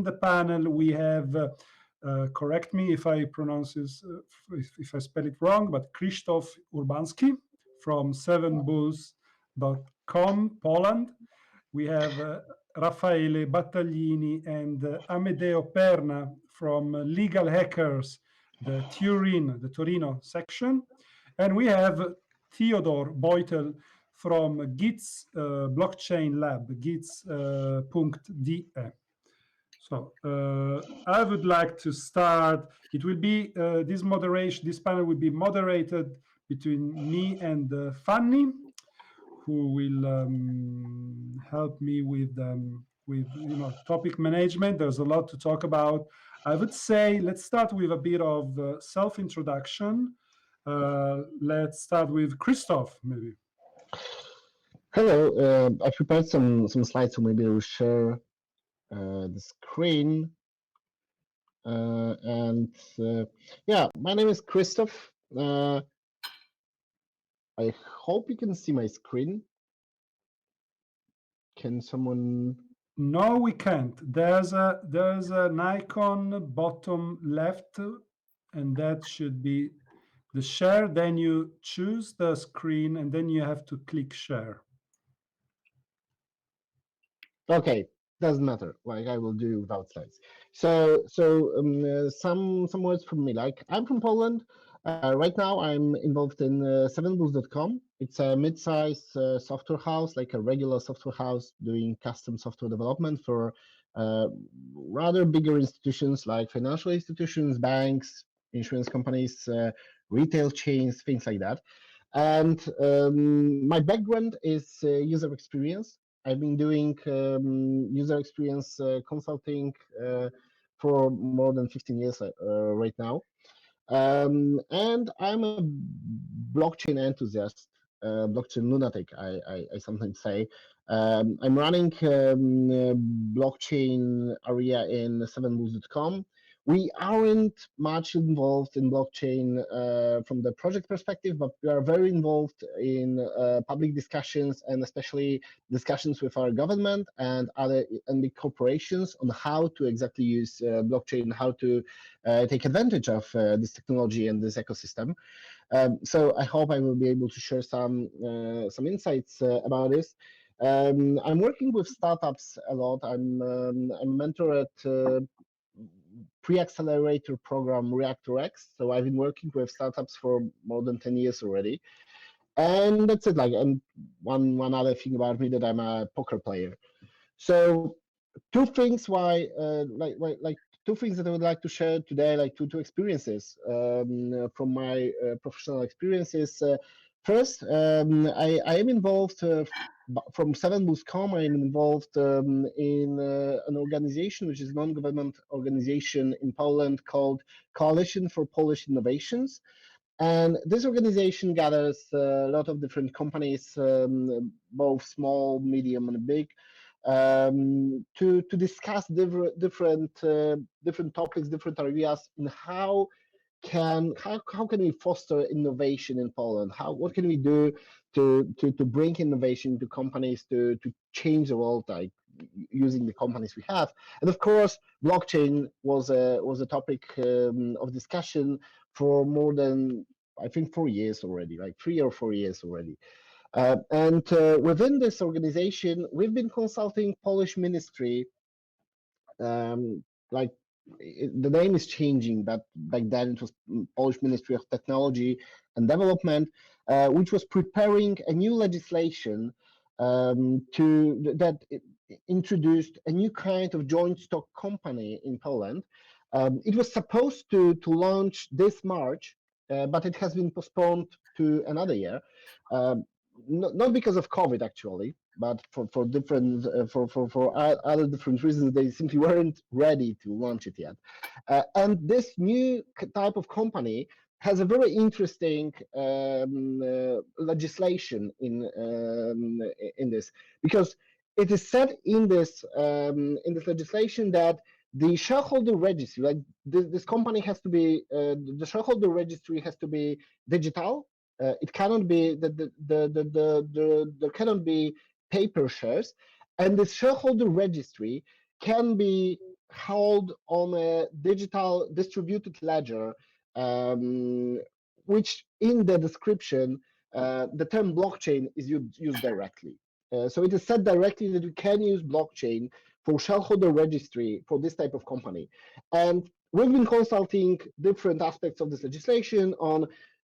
the panel, we have, correct me if I pronounce this, if I spell it wrong, but Krzysztof Urbański from 7bulls.com, Poland. We have Raffaele, Battaglini, and Amedeo Perna from Legal Hackers, the Torino section. And we have Theodor Beutel from Git's blockchain lab, gits.de. So I would like to start. It will be this panel will be moderated between me and Fanny, who will help me with topic management. There's a lot to talk about. I would say let's start with a bit of self-introduction. Let's start with Krzysztof, maybe. Hello, I prepared some slides, so maybe I'll share the screen. Yeah, my name is Krzysztof. I hope you can see my screen. Can someone? No, we can't. There's an icon bottom left, and that should be the share. Then you choose the screen, and then you have to click share. Okay, doesn't matter. Like I will do without slides. So some words from me. Like I'm from Poland. Right now, I'm involved in 7bulls.com. It's a mid-sized software house, like a regular software house doing custom software development for rather bigger institutions like financial institutions, banks, insurance companies, retail chains, things like that. And my background is user experience. I've been doing user experience consulting for more than 15 years right now. And I'm a blockchain enthusiast, blockchain lunatic, I sometimes say. I'm running blockchain area in 7bulls.com. We aren't much involved in blockchain from the project perspective, but we are very involved in public discussions and especially discussions with our government and big corporations on how to exactly use blockchain, how to take advantage of this technology and this ecosystem. So I hope I will be able to share some insights about this. I'm working with startups a lot. I'm a mentor at pre-accelerator program Reactor-X. So I've been working with startups for more than 10 years already. And that's it. And one other thing about me, that I'm a poker player. So two things two things that I would like to share today, like two experiences from my professional experiences. First, I am involved from 7bulls.com. I am involved in an organization which is a non-government organization in Poland called Coalition for Polish Innovations. And this organization gathers a lot of different companies, both small, medium, and big, to discuss different topics, different areas, and how can we foster innovation in Poland? What can we do to bring innovation to companies to change the world, like using the companies we have? And of course, blockchain was a topic of discussion for more than, I think, 4 years already, like 3 or 4 years already. And within this organization, we've been consulting Polish ministry. The name is changing, but back then it was Polish Ministry of Technology and Development, which was preparing a new legislation that introduced a new kind of joint stock company in Poland. It was supposed to launch this March, but it has been postponed to another year. Not because of COVID actually, but for different other different reasons. They simply weren't ready to launch it yet. And this new type of company has a very interesting legislation in this, because it is said in this legislation that the shareholder registry, like this company has to be, the shareholder registry has to be digital. It cannot be there cannot be paper shares, and the shareholder registry can be held on a digital distributed ledger, which in the description, the term blockchain is used directly. So it is said directly that you can use blockchain for shareholder registry for this type of company. And we've been consulting different aspects of this legislation on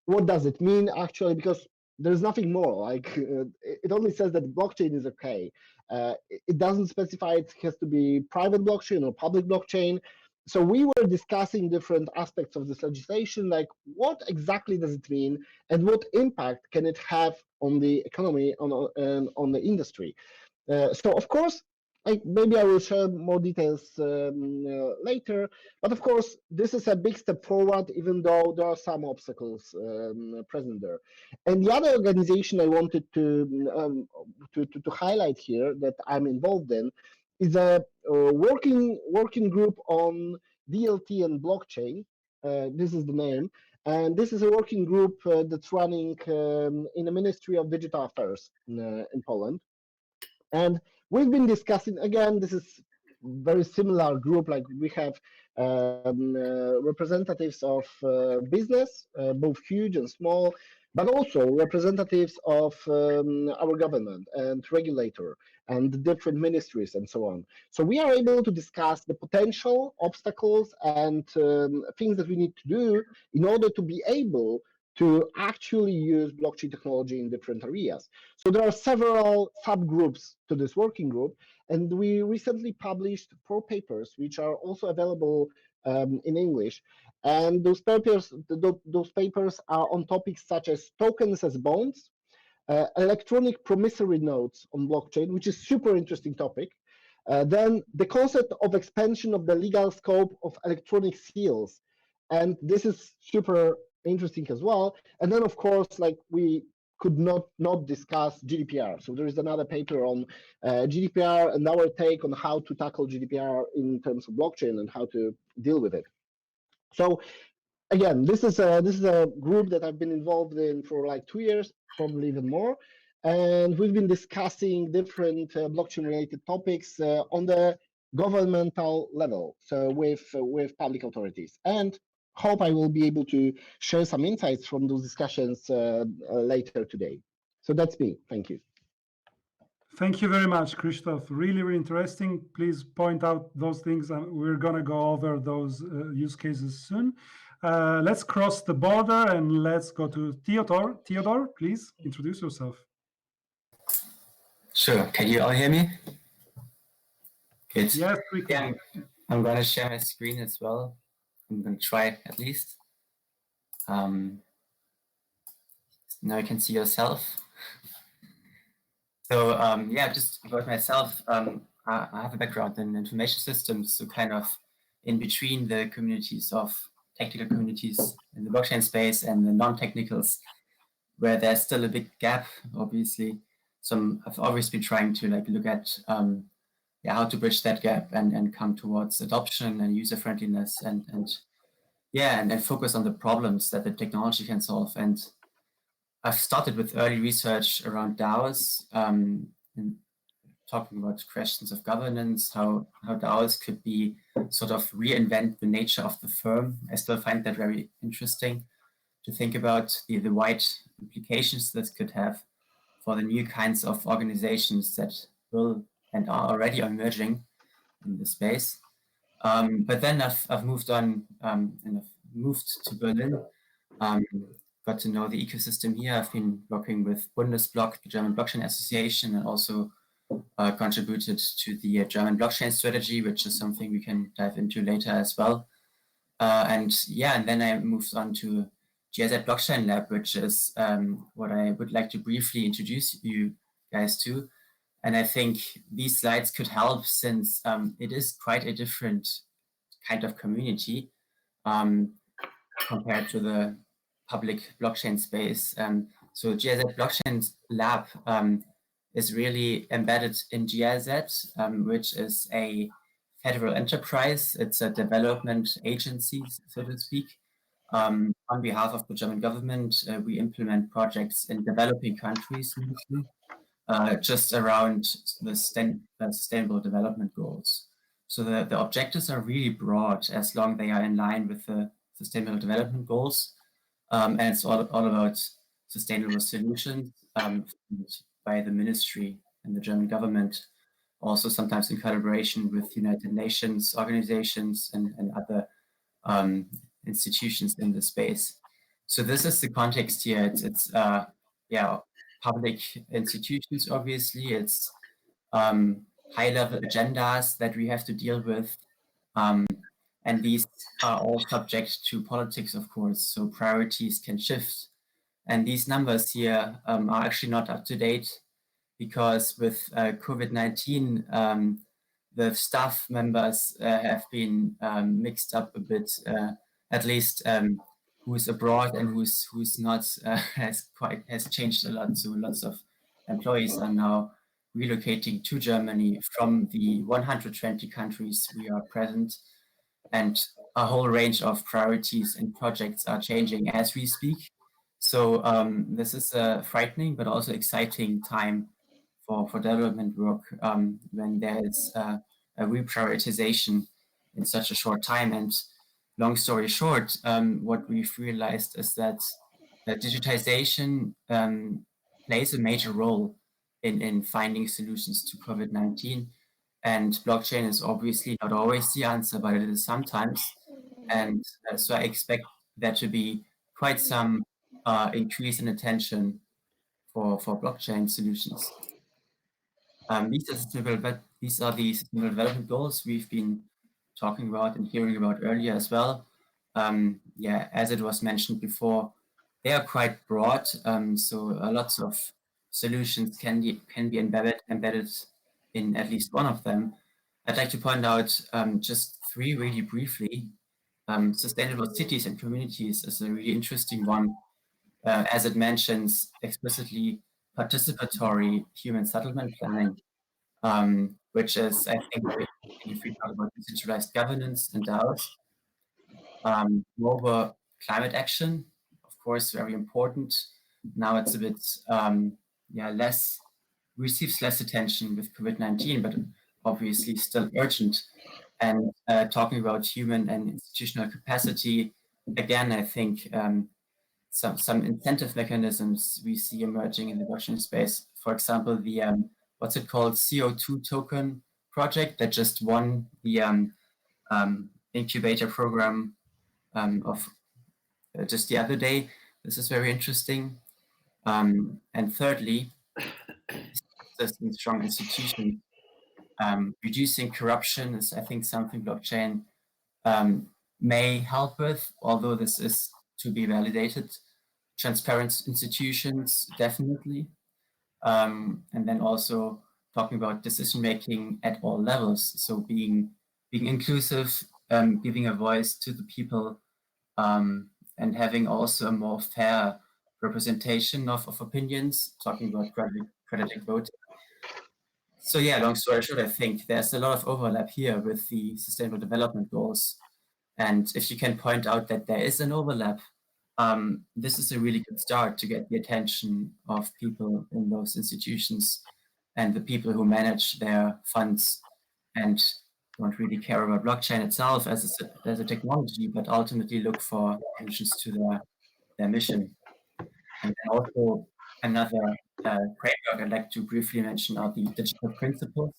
what does it mean actually, because there's nothing more. Like it only says that blockchain is okay. It doesn't specify it has to be private blockchain or public blockchain. So we were discussing different aspects of this legislation, like what exactly does it mean and what impact can it have on the economy, on the industry. So of course, maybe I will share more details later. But of course, this is a big step forward, even though there are some obstacles present there. And the other organization I wanted to highlight here that I'm involved in is a working group on DLT and blockchain. This is the name. And this is a working group that's running in the Ministry of Digital Affairs in Poland. And we've been discussing, again, this is very similar group, like we have representatives of business, both huge and small, but also representatives of our government and regulator and different ministries and so on. So we are able to discuss the potential obstacles and things that we need to do in order to be able to actually use blockchain technology in different areas. So there are several subgroups to this working group, and we recently published 4 papers, which are also available in English. And those papers are on topics such as tokens as bonds, electronic promissory notes on blockchain, which is super interesting topic. Then the concept of expansion of the legal scope of electronic seals, and this is super interesting as well. And then of course, like we could not discuss GDPR. So there is another paper on GDPR and our take on how to tackle GDPR in terms of blockchain and how to deal with it. So again, this is a group that I've been involved in for like 2 years, probably even more. And we've been discussing different blockchain-related topics on the governmental level, so with public authorities. And hope I will be able to share some insights from those discussions later today. So that's me. Thank you. Thank you very much, Krzysztof. Really, really interesting. Please point out those things. We're going to go over those use cases soon. Let's cross the border and let's go to Theodor. Theodor, please introduce yourself. Sure. Can you all hear me? Good. Yes, we can. Yeah, I'm going to share my screen as well. I'm going to try at least. Now you can see yourself. So yeah, just about myself, I have a background in information systems, so kind of in between the communities of technical communities in the blockchain space and the non-technicals, where there's still a big gap, obviously. So I've always been trying to look at yeah, how to bridge that gap and come towards adoption and user friendliness and focus on the problems that the technology can solve. And I've started with early research around DAOs, and talking about questions of governance, how DAOs could be sort of reinvent the nature of the firm. I still find that very interesting to think about the wide implications this could have for the new kinds of organizations that will and are already emerging in the space. But then I've moved on and I've moved to Berlin. Got to know the ecosystem here. I've been working with Bundesblock, the German Blockchain Association, and also contributed to the German blockchain strategy, which is something we can dive into later as well. And then I moved on to GIZ Blockchain Lab, which is what I would like to briefly introduce you guys to. And I think these slides could help, since it is quite a different kind of community compared to the public blockchain space. So GIZ Blockchain Lab is really embedded in GIZ, which is a federal enterprise. It's a development agency, so to speak. On behalf of the German government, we implement projects in developing countries, mostly, just around the sustainable development goals. So the objectives are really broad as long they are in line with the Sustainable Development Goals. And it's all about sustainable solutions by the ministry and the German government, also sometimes in collaboration with United Nations organizations and other institutions in the space. So this is the context here. It's public institutions, obviously. It's high-level agendas that we have to deal with. And these are all subject to politics, of course, so priorities can shift. And these numbers here are actually not up to date because with COVID-19, the staff members have been mixed up a bit, at least who's abroad and who's not has changed a lot. So lots of employees are now relocating to Germany from the 120 countries we are present, and a whole range of priorities and projects are changing as we speak. So this is a frightening but also exciting time for development work when there is a reprioritization in such a short time. And long story short, what we've realized is that digitization plays a major role in finding solutions to COVID-19. And blockchain is obviously not always the answer, but it is sometimes. And so I expect there to be quite some increase in attention for blockchain solutions. These are the Sustainable Development Goals we've been talking about and hearing about earlier as well. As it was mentioned before, they are quite broad, so lots of solutions can be embedded in at least one of them. I'd like to point out just three really briefly. Sustainable cities and communities is a really interesting one, as it mentions explicitly participatory human settlement planning, which is, I think, if we talk about decentralized governance and DAOs. Moreover, climate action, of course, very important. Now it's a bit receives less attention with COVID-19, but obviously still urgent. And talking about human and institutional capacity, again, I think some incentive mechanisms we see emerging in the blockchain space. For example, the what's it called, CO2 token project that just won the incubator program of just the other day. This is very interesting. And thirdly, in strong institutions. Reducing corruption is, I think, something blockchain may help with, although this is to be validated. Transparent institutions, definitely. And then also talking about decision-making at all levels. So being inclusive, giving a voice to the people, and having also a more fair representation of opinions, talking about credited voting. So yeah, long story short, I think there's a lot of overlap here with the Sustainable Development Goals. And if you can point out that there is an overlap, this is a really good start to get the attention of people in those institutions and the people who manage their funds and don't really care about blockchain itself as a technology, but ultimately look for solutions to their mission. And then also another framework I'd like to briefly mention are the digital principles,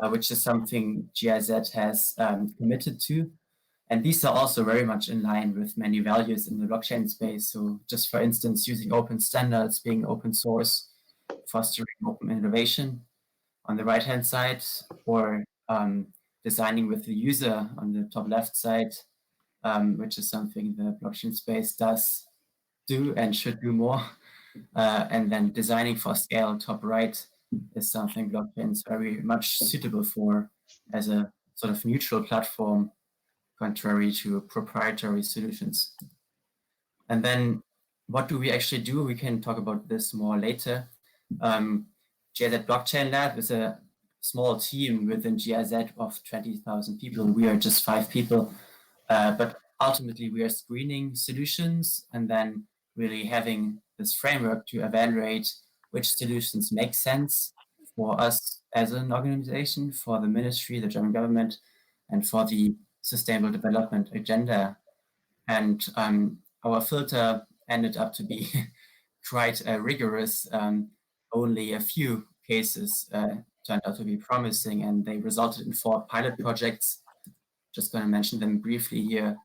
which is something GIZ has committed to. And these are also very much in line with many values in the blockchain space. So just for instance, using open standards, being open source, fostering open innovation on the right-hand side, or designing with the user on the top left side, which is something the blockchain space does do and should do more. And then designing for scale, top right, is something blockchain is very much suitable for as a sort of neutral platform, contrary to proprietary solutions. And then what do we actually do? We can talk about this more later. GIZ Blockchain Lab is a small team within GIZ of 20,000 people. We are just 5 people, but ultimately we are screening solutions and then really having this framework to evaluate which solutions make sense for us as an organization, for the ministry, the German government, and for the sustainable development agenda. And our filter ended up to be quite rigorous. Only a few cases turned out to be promising, and they resulted in 4 pilot projects. Just going to mention them briefly here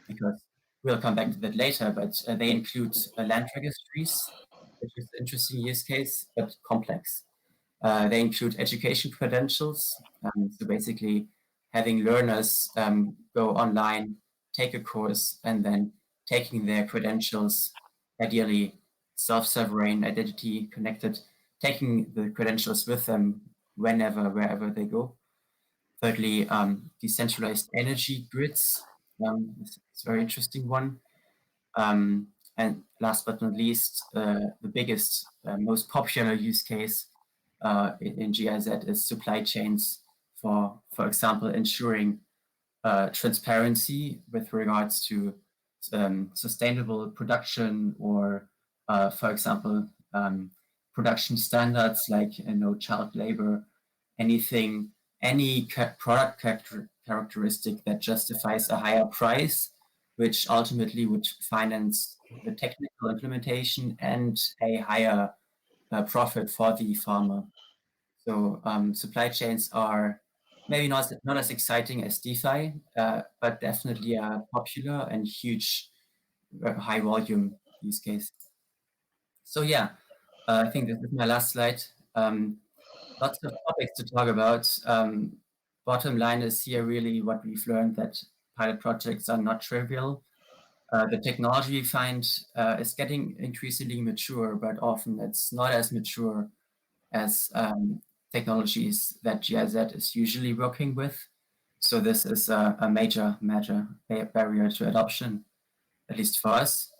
because we'll come back to that later, but they include land registries, which is an interesting use case, but complex. They include education credentials, so basically having learners go online, take a course, and then taking their credentials, ideally self-sovereign, identity connected, taking the credentials with them whenever, wherever they go. Thirdly, decentralized energy grids. It's a very interesting one. And last but not least, the biggest, most popular use case in GIZ is supply chains for example, ensuring transparency with regards to sustainable production or, for example, production standards like no child labor, anything, any product characteristic that justifies a higher price, which ultimately would finance the technical implementation and a higher profit for the farmer. So supply chains are maybe not as exciting as DeFi, but definitely a popular and huge high volume use case. So yeah, I think this is my last slide. Lots of topics to talk about. Bottom line is here really what we've learned, that pilot projects are not trivial. The technology we find is getting increasingly mature, but often it's not as mature as technologies that GIZ is usually working with. So this is a major barrier to adoption, at least for us.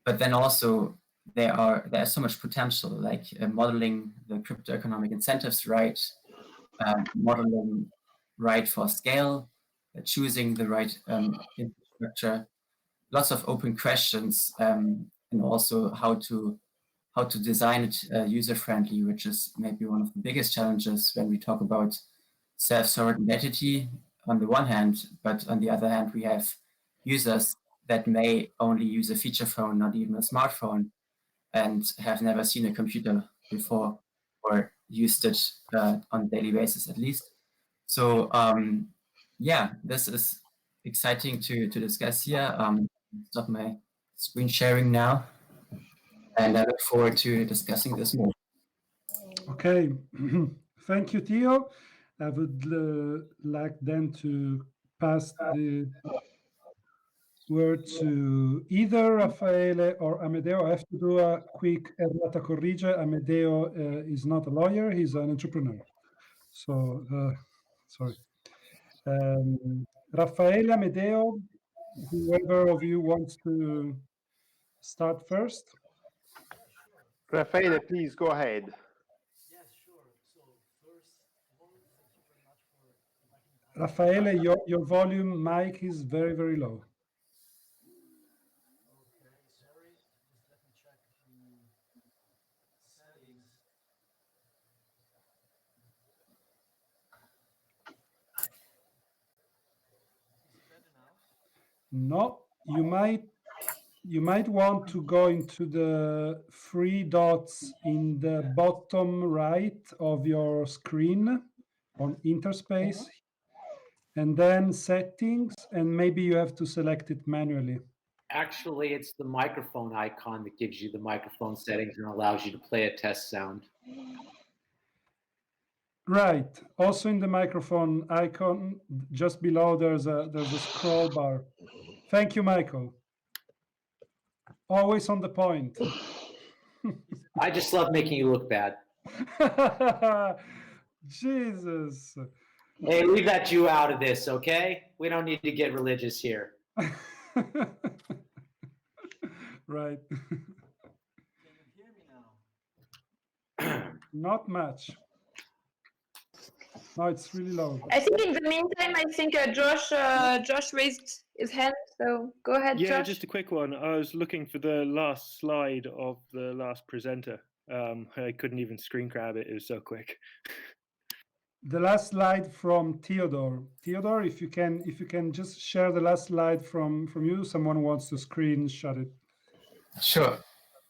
But then also there's so much potential, like modeling the crypto economic incentives right, modeling right for scale, choosing the right infrastructure, lots of open questions, and also how to design it user-friendly, which is maybe one of the biggest challenges when we talk about self-sovereign identity on the one hand, but on the other hand, we have users that may only use a feature phone, not even a smartphone, and have never seen a computer before or used it on a daily basis at least. So yeah, this is exciting to discuss here. Stop my screen sharing now. And I look forward to discussing this more. Okay, thank you, Theo. I would like then to pass the word to either Raffaele or Amedeo. I have to do a quick errata corrige. Amedeo is not a lawyer, he's an entrepreneur. So, sorry. Raffaele, Amedeo, whoever of you wants to start first. Raffaele, please go ahead. Yes, sure. So first of all, thank you very much for inviting me. Raffaele, your volume mic is very, very low. Okay, sorry. Just let me check the settings. Is it better now? No, you might want to go into the 3 dots in the bottom right of your screen on Interspace, and then settings, and maybe you have to select it manually. Actually, it's the microphone icon that gives you the microphone settings and allows you to play a test sound. Right. Also in the microphone icon, just below there's a scroll bar. Thank you, Michael. Always on the point. I just love making you look bad. Jesus. Hey, leave that Jew out of this, okay? We don't need to get religious here. Right. Can you hear me now? Not much. No, it's really low. I think in the meantime, I think Josh raised his hand. So go ahead, Yeah, Josh. just a quick one. I was looking for the last slide of the last presenter. I couldn't even screen grab it. It was so quick. The last slide from Theodor. Theodor, if you can just share the last slide from you. Someone wants to screenshot it. Sure.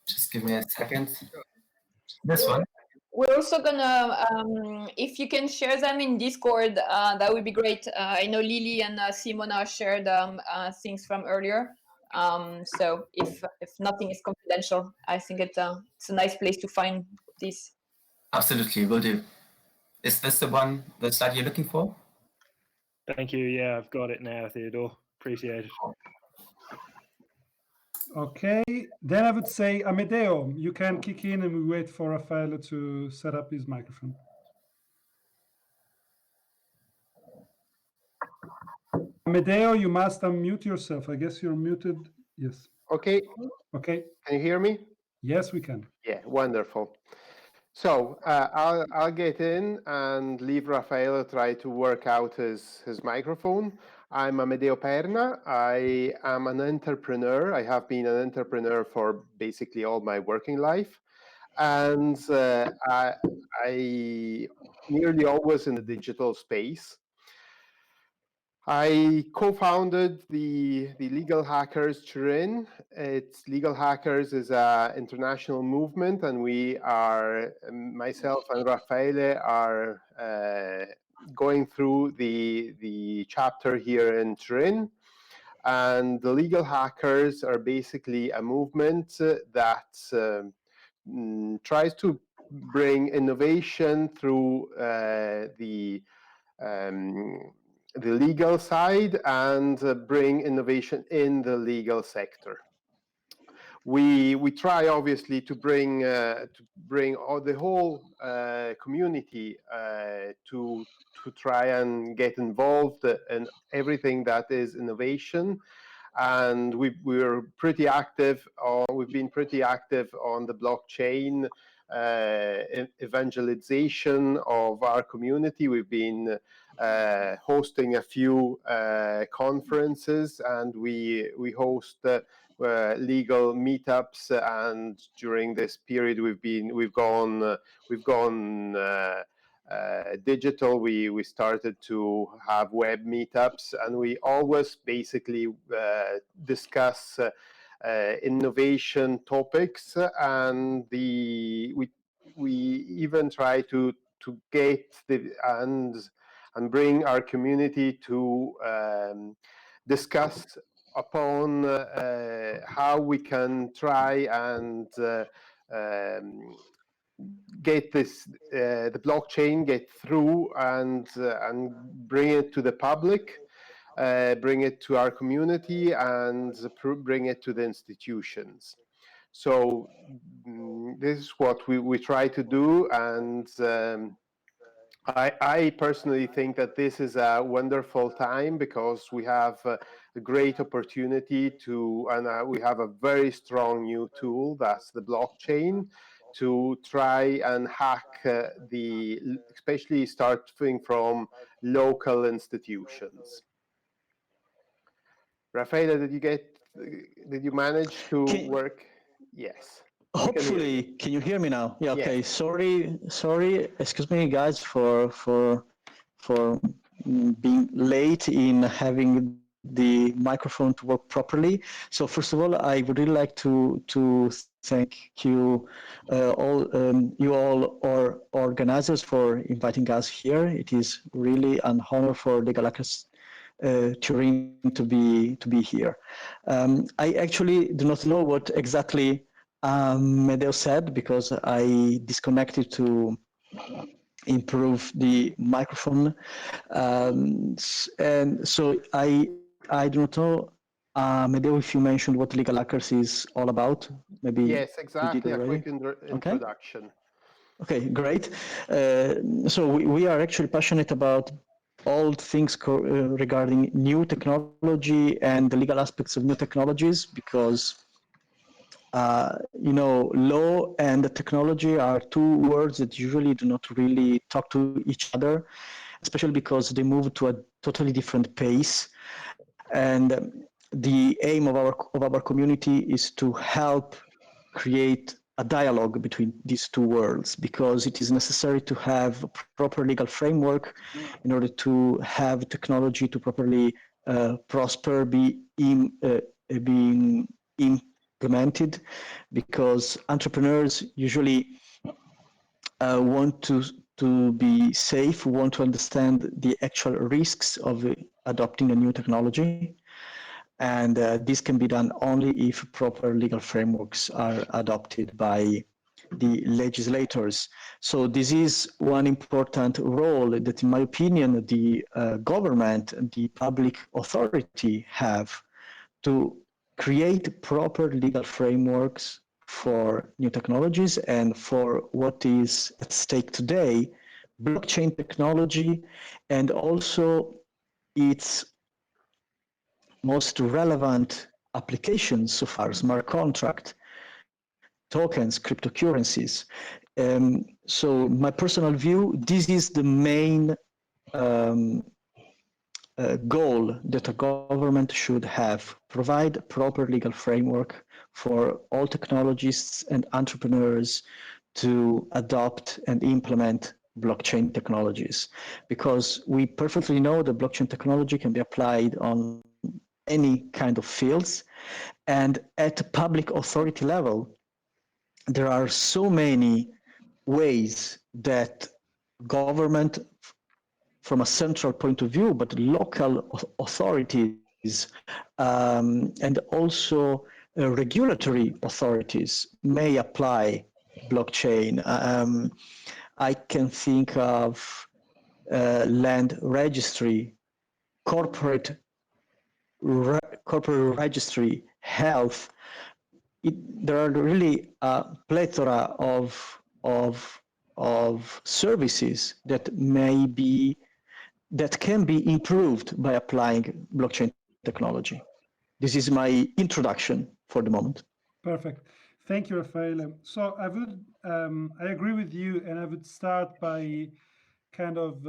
Just give me a second. This one. We're also gonna, if you can share them in Discord, that would be great. I know Lily and Simona shared things from earlier. So if nothing is confidential, I think it's a nice place to find this. Absolutely, will do. Is this the slide you're looking for? Thank you. Yeah, I've got it now, Theodor. Appreciate it. Okay, then I would say, Amedeo, you can kick in and we wait for Raffaele to set up his microphone. Amedeo, you must unmute yourself. I guess you're muted. Yes. Okay. Okay. Can you hear me? Yes, we can. Yeah, wonderful. So I'll get in and leave Raffaele try to work out his microphone. I'm Amedeo Perna. I am an entrepreneur. I have been an entrepreneur for basically all my working life. And I nearly always in the digital space. I co-founded the Legal Hackers Turin. It's Legal Hackers is an international movement, and we are, myself and Raffaele are going through the chapter here in Turin. And the Legal Hackers are basically a movement that tries to bring innovation through the legal side and bring innovation in the legal sector. We try obviously to bring all the whole community to try and get involved in everything that is innovation, and we're pretty active. We've been pretty active on the blockchain evangelization of our community. We've been hosting a few conferences, and we host legal meetups, and during this period we've gone digital. We started to have web meetups, and we always basically discuss innovation topics, and we even try to get and bring our community to discuss upon how we can try and get the blockchain get through and bring it to the public, bring it to our community, and bring it to the institutions. So this is what we try to do, and I personally think that this is a wonderful time because we have a great opportunity to, and we have a very strong new tool, that's the blockchain, to try and hack especially starting from local institutions. Raffaele, did you manage to work? Yes. Hopefully, can you hear me now? Yeah. Okay. Yes. Sorry. Excuse me, guys, for being late in having the microphone to work properly. So first of all, I would really like to thank you all our organizers for inviting us here. It is really an honor for Legal Hackers Turin to be here. I actually do not know what exactly Amedeo said because I disconnected to improve the microphone, and so I do not know, Amedeo, if you mentioned what Legal Hackers is all about. Maybe yes, exactly. A quick introduction. Okay, great. So we are actually passionate about all things regarding new technology and the legal aspects of new technologies because law and technology are two words that usually do not really talk to each other, especially because they move to a totally different pace. And the aim of our community is to help create a dialogue between these two worlds, because it is necessary to have a proper legal framework in order to have technology to properly prosper, being implemented, because entrepreneurs usually want to be safe, want to understand the actual risks of adopting a new technology. And this can be done only if proper legal frameworks are adopted by the legislators. So this is one important role that, in my opinion, the government and the public authority have to create proper legal frameworks for new technologies and for what is at stake today, blockchain technology, and also its most relevant applications so far, smart contract, tokens, cryptocurrencies. So my personal view, this is the main goal that a government should have: provide proper legal framework for all technologists and entrepreneurs to adopt and implement blockchain technologies, because we perfectly know that blockchain technology can be applied on any kind of fields, and at public authority level there are so many ways that government, from a central point of view, but local authorities and also regulatory authorities may apply blockchain. I can think of land registry, corporate registry, health. There are really a plethora of services that can be improved by applying blockchain technology. This is my introduction for the moment. Perfect. Thank you, Raffaele. So I agree with you, and I would start by kind of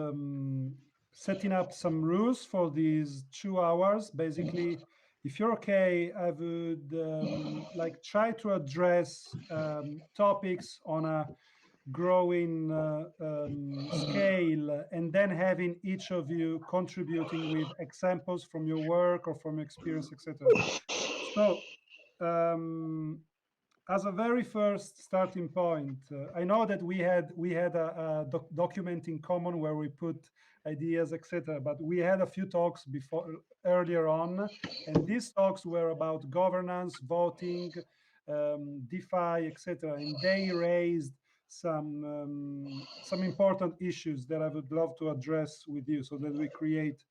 setting up some rules for these 2 hours. Basically, if you're okay, I would like try to address topics on a growing scale, and then having each of you contributing with examples from your work or from experience, etc. So as a very first starting point, I know that we had a document in common where we put ideas, etc. But we had a few talks earlier on, and these talks were about governance, voting, DeFi, etc. And they raised some important issues that I would love to address with you, so that we create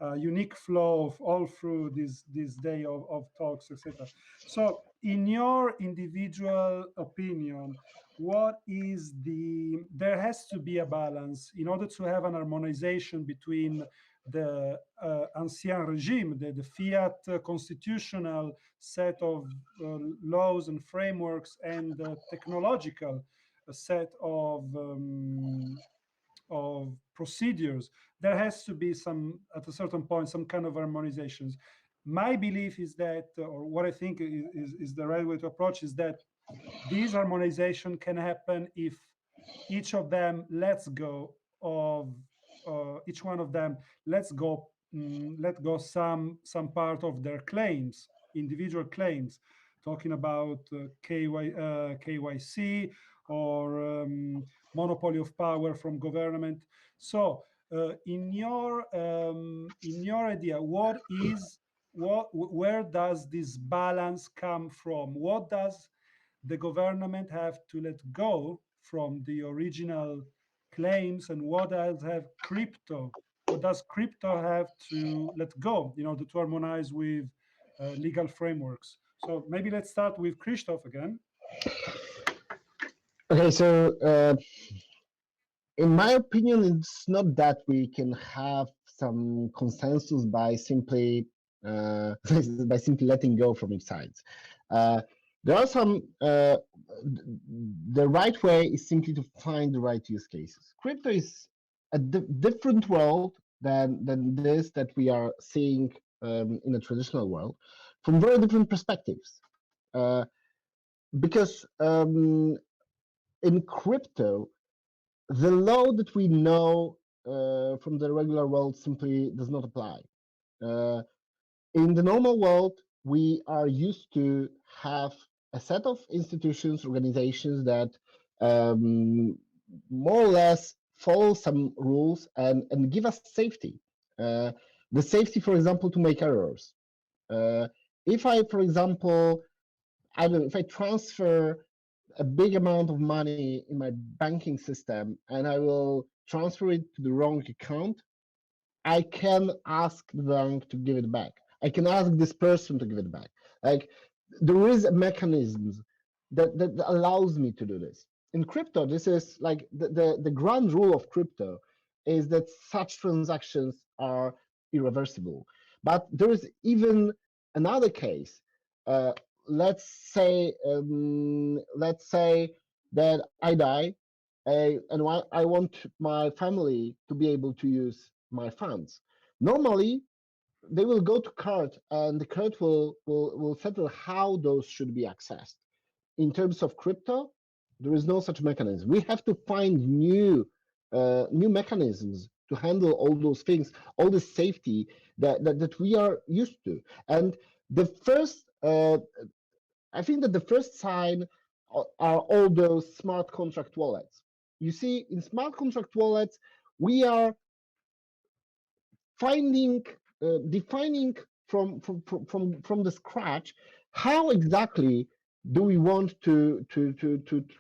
a unique flow of all through this day of talks, etc. So, in your individual opinion, there has to be a balance in order to have an harmonization between the ancien regime, the fiat constitutional set of laws and frameworks, and the technological set of procedures. There has to be at a certain point, some kind of harmonizations. My belief is that, or what I think is the right way to approach, is that this harmonization can happen if each one of them let go some part of their claims, individual claims, talking about KYC or monopoly of power from government. So in your idea, where does this balance come from? What does the government have to let go from the original claims, and what does crypto have to let go in order to harmonize with legal frameworks? So maybe let's start with Krzysztof again. Okay, so in my opinion, it's not that we can have some consensus by simply letting go from each side. There are some. The right way is simply to find the right use cases. Crypto is a different world than this that we are seeing in the traditional world, from very different perspectives. because in crypto, the law that we know from the regular world simply does not apply. In the normal world, we are used to have a set of institutions, organizations that more or less follow some rules and give us safety. The safety, for example, to make errors. If I, for example, I don't know, if I transfer a big amount of money in my banking system and I will transfer it to the wrong account, I can ask the bank to give it back. I can ask this person to give it back. Like there is a mechanism that allows me to do this. In crypto, this is like the ground rule of crypto is that such transactions are irreversible. But there is even another case. Let's say that I die, and I want my family to be able to use my funds. Normally, they will go to court, and the court will settle how those should be accessed. In terms of crypto, there is no such mechanism. We have to find new mechanisms to handle all those things, all the safety that we are used to. And the first, I think that the first sign are all those smart contract wallets. You see, in smart contract wallets, we are finding, defining from the scratch how exactly do we want to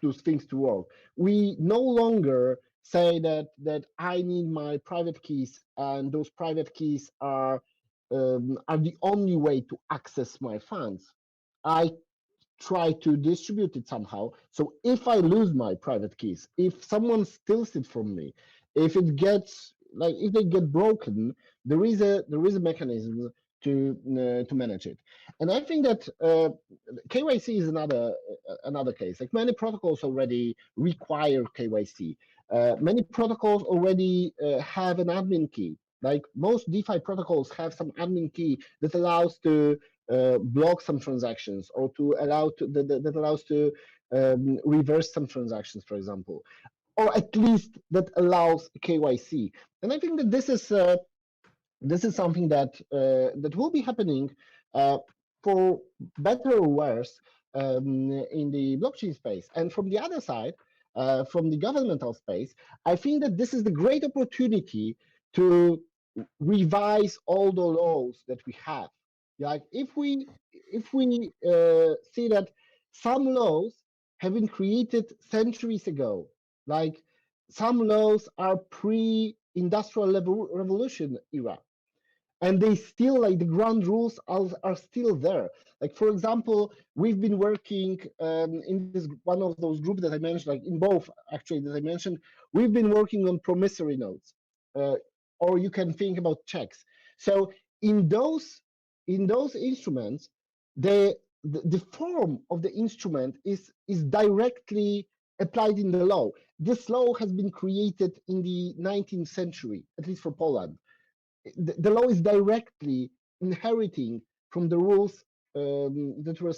those things to work. We no longer say that I need my private keys, and those private keys are the only way to access my funds. I try to distribute it somehow. So if I lose my private keys, if someone steals it from me, if it gets like if they get broken, there is a mechanism to manage it. And I think that KYC is another case. Like many protocols already require KYC. Many protocols already have an admin key. Like most DeFi protocols have some admin key that allows to block some transactions, or to allow to that allows to reverse some transactions, for example, or at least that allows KYC. And I think that this is something that that will be happening for better or worse in the blockchain space. And from the other side, from the governmental space, I think that this is the great opportunity to revise all the laws that we have. Like if we see that some laws have been created centuries ago, like some laws are pre-industrial revolution era, and they still, like, the ground rules are still there. Like, for example, we've been working in this one of those groups that I mentioned, like in both actually that I mentioned, we've been working on promissory notes, or you can think about checks. So in those instruments, the form of the instrument is directly applied in the law. This law has been created in the 19th century, at least for Poland. The law is directly inheriting from the rules that were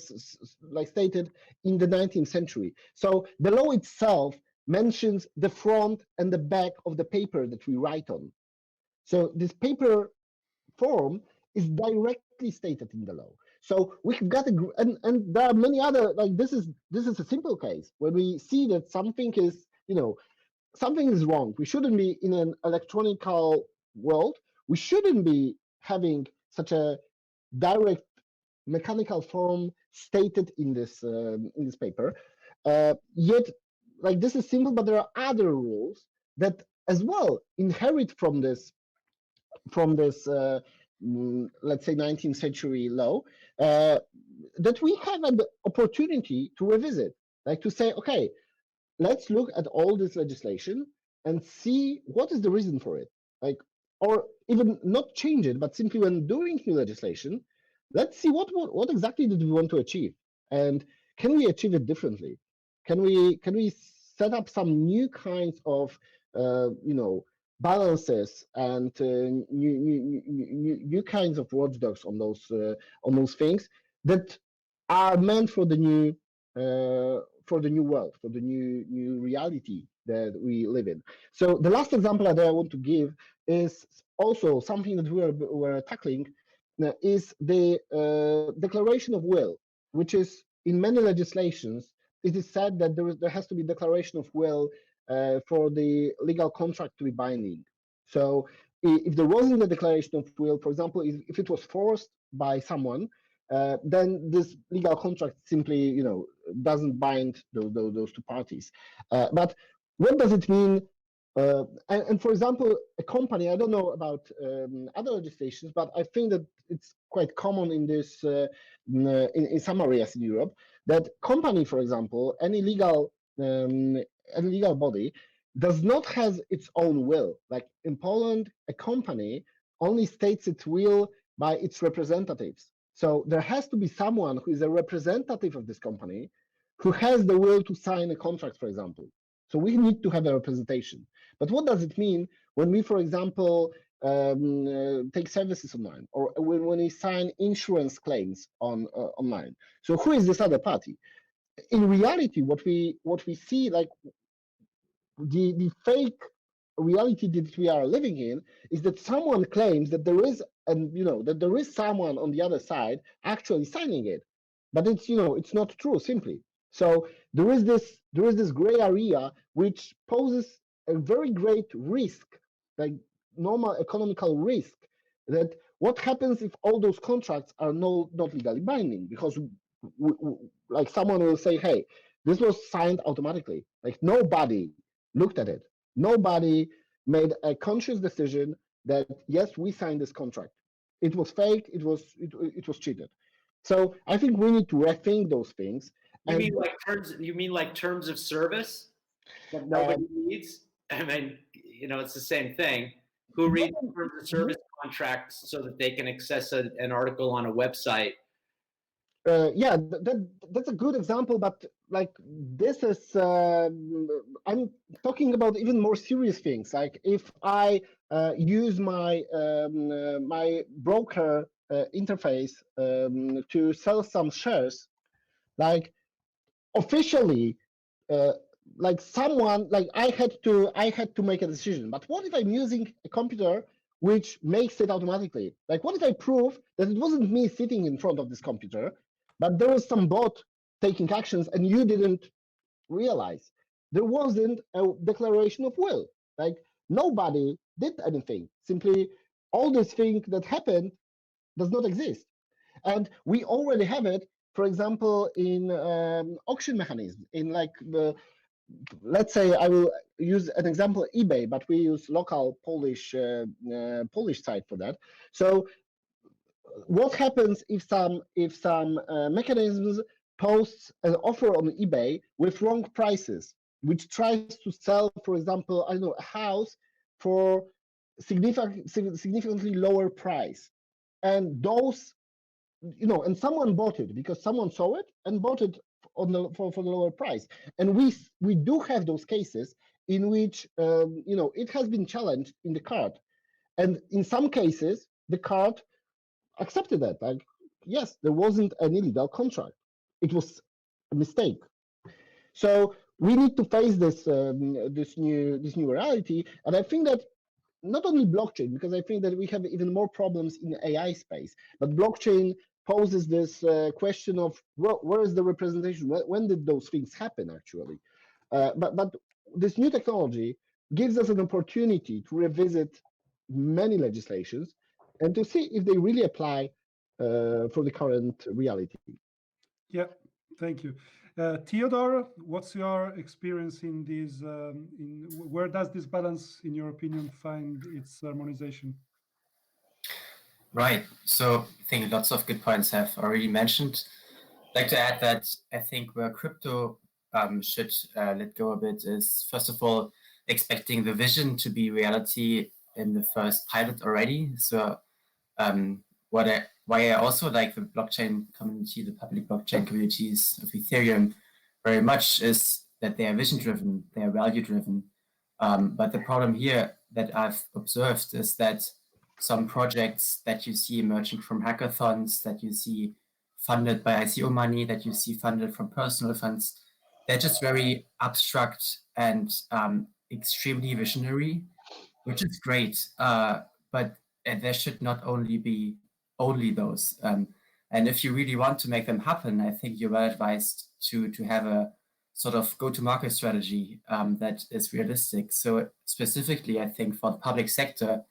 like stated in the 19th century. So the law itself mentions the front and the back of the paper that we write on. So this paper form is directly stated in the law. So we've got and there are many other, like this is a simple case where we see that something is, something is wrong. We shouldn't be in an electronical world. We shouldn't be having such a direct mechanical form stated in this paper. Yet, like, this is simple, but there are other rules that as well inherit from this let's say 19th century law, that we have an opportunity to revisit, like to say, okay, let's look at all this legislation and see what is the reason for it. Like, or even not change it, but simply when doing new legislation, let's see what exactly did we want to achieve, and can we achieve it differently? Can we set up some new kinds of balances and new kinds of watchdogs on those things that are meant for the new for the new world, for the new reality that we live in. So the last example that I want to give is also something that we're tackling, is the declaration of will, which is in many legislations. It is said that there has to be declaration of will for the legal contract to be binding. So if there wasn't a declaration of will, for example, if it was forced by someone, then this legal contract simply, doesn't bind those two parties. But what does it mean? And for example, a company, I don't know about other legislations, but I think that it's quite common in this in some areas in Europe, that company, for example, any legal body does not have its own will. Like in Poland, a company only states its will by its representatives. So there has to be someone who is a representative of this company who has the will to sign a contract, for example. So we need to have a representation. But what does it mean when we, for example, take services online, or when we sign insurance claims online? So who is this other party? In reality, what we see, like the fake reality that we are living in, is that someone claims that there is, that there is someone on the other side actually signing it, but it's not true simply. So there is this gray area which poses a very great risk, like normal economical risk, that what happens if all those contracts are not legally binding, because like someone will say, hey, this was signed automatically, like nobody looked at it. Nobody made a conscious decision that yes, we signed this contract. It was fake. It was cheated. So I think we need to rethink those things. You mean like terms of service that nobody reads? I mean, it's the same thing. Who reads terms of service contracts so that they can access an article on a website? Yeah, that's a good example, but like this is, I'm talking about even more serious things. Like if I use my my broker interface to sell some shares, like officially, like someone, like I had to make a decision. But what if I'm using a computer which makes it automatically? Like what if I prove that it wasn't me sitting in front of this computer, but there was some bot taking actions and you didn't realize? There wasn't a declaration of will. Like nobody did anything. Simply all this thing that happened does not exist. And we already have it, for example, in auction mechanism, in like let's say I will use an example, eBay, but we use local Polish site for that. So what happens if some mechanisms posts an offer on eBay with wrong prices, which tries to sell, for example, I don't know, a house for significantly lower price, and those, and someone bought it because someone saw it and bought it for the lower price. And we do have those cases in which it has been challenged in the court, and in some cases the court accepted that, like, yes, there wasn't an illegal contract, it was a mistake. So we need to face this new reality, and I think that not only blockchain, because I think that we have even more problems in the AI space, but blockchain poses this question of where is the representation? When did those things happen actually? But this new technology gives us an opportunity to revisit many legislations and to see if they really apply for the current reality. Yeah, thank you. Theodor, what's your experience in these? Where does this balance, in your opinion, find its harmonization? Right. So I think lots of good points have already mentioned. I'd like to add that I think where crypto should let go a bit is, first of all, expecting the vision to be reality in the first pilot already. So why I also like the blockchain community, the public blockchain communities of Ethereum very much, is that they are vision-driven, they are value-driven. But the problem here that I've observed is that some projects that you see emerging from hackathons, that you see funded by ICO money, that you see funded from personal funds. They're just very abstract and extremely visionary, which is great. But there should not only be those. And if you really want to make them happen, I think you're well advised to have a sort of go-to-market strategy that is realistic. So specifically, I think for the public sector,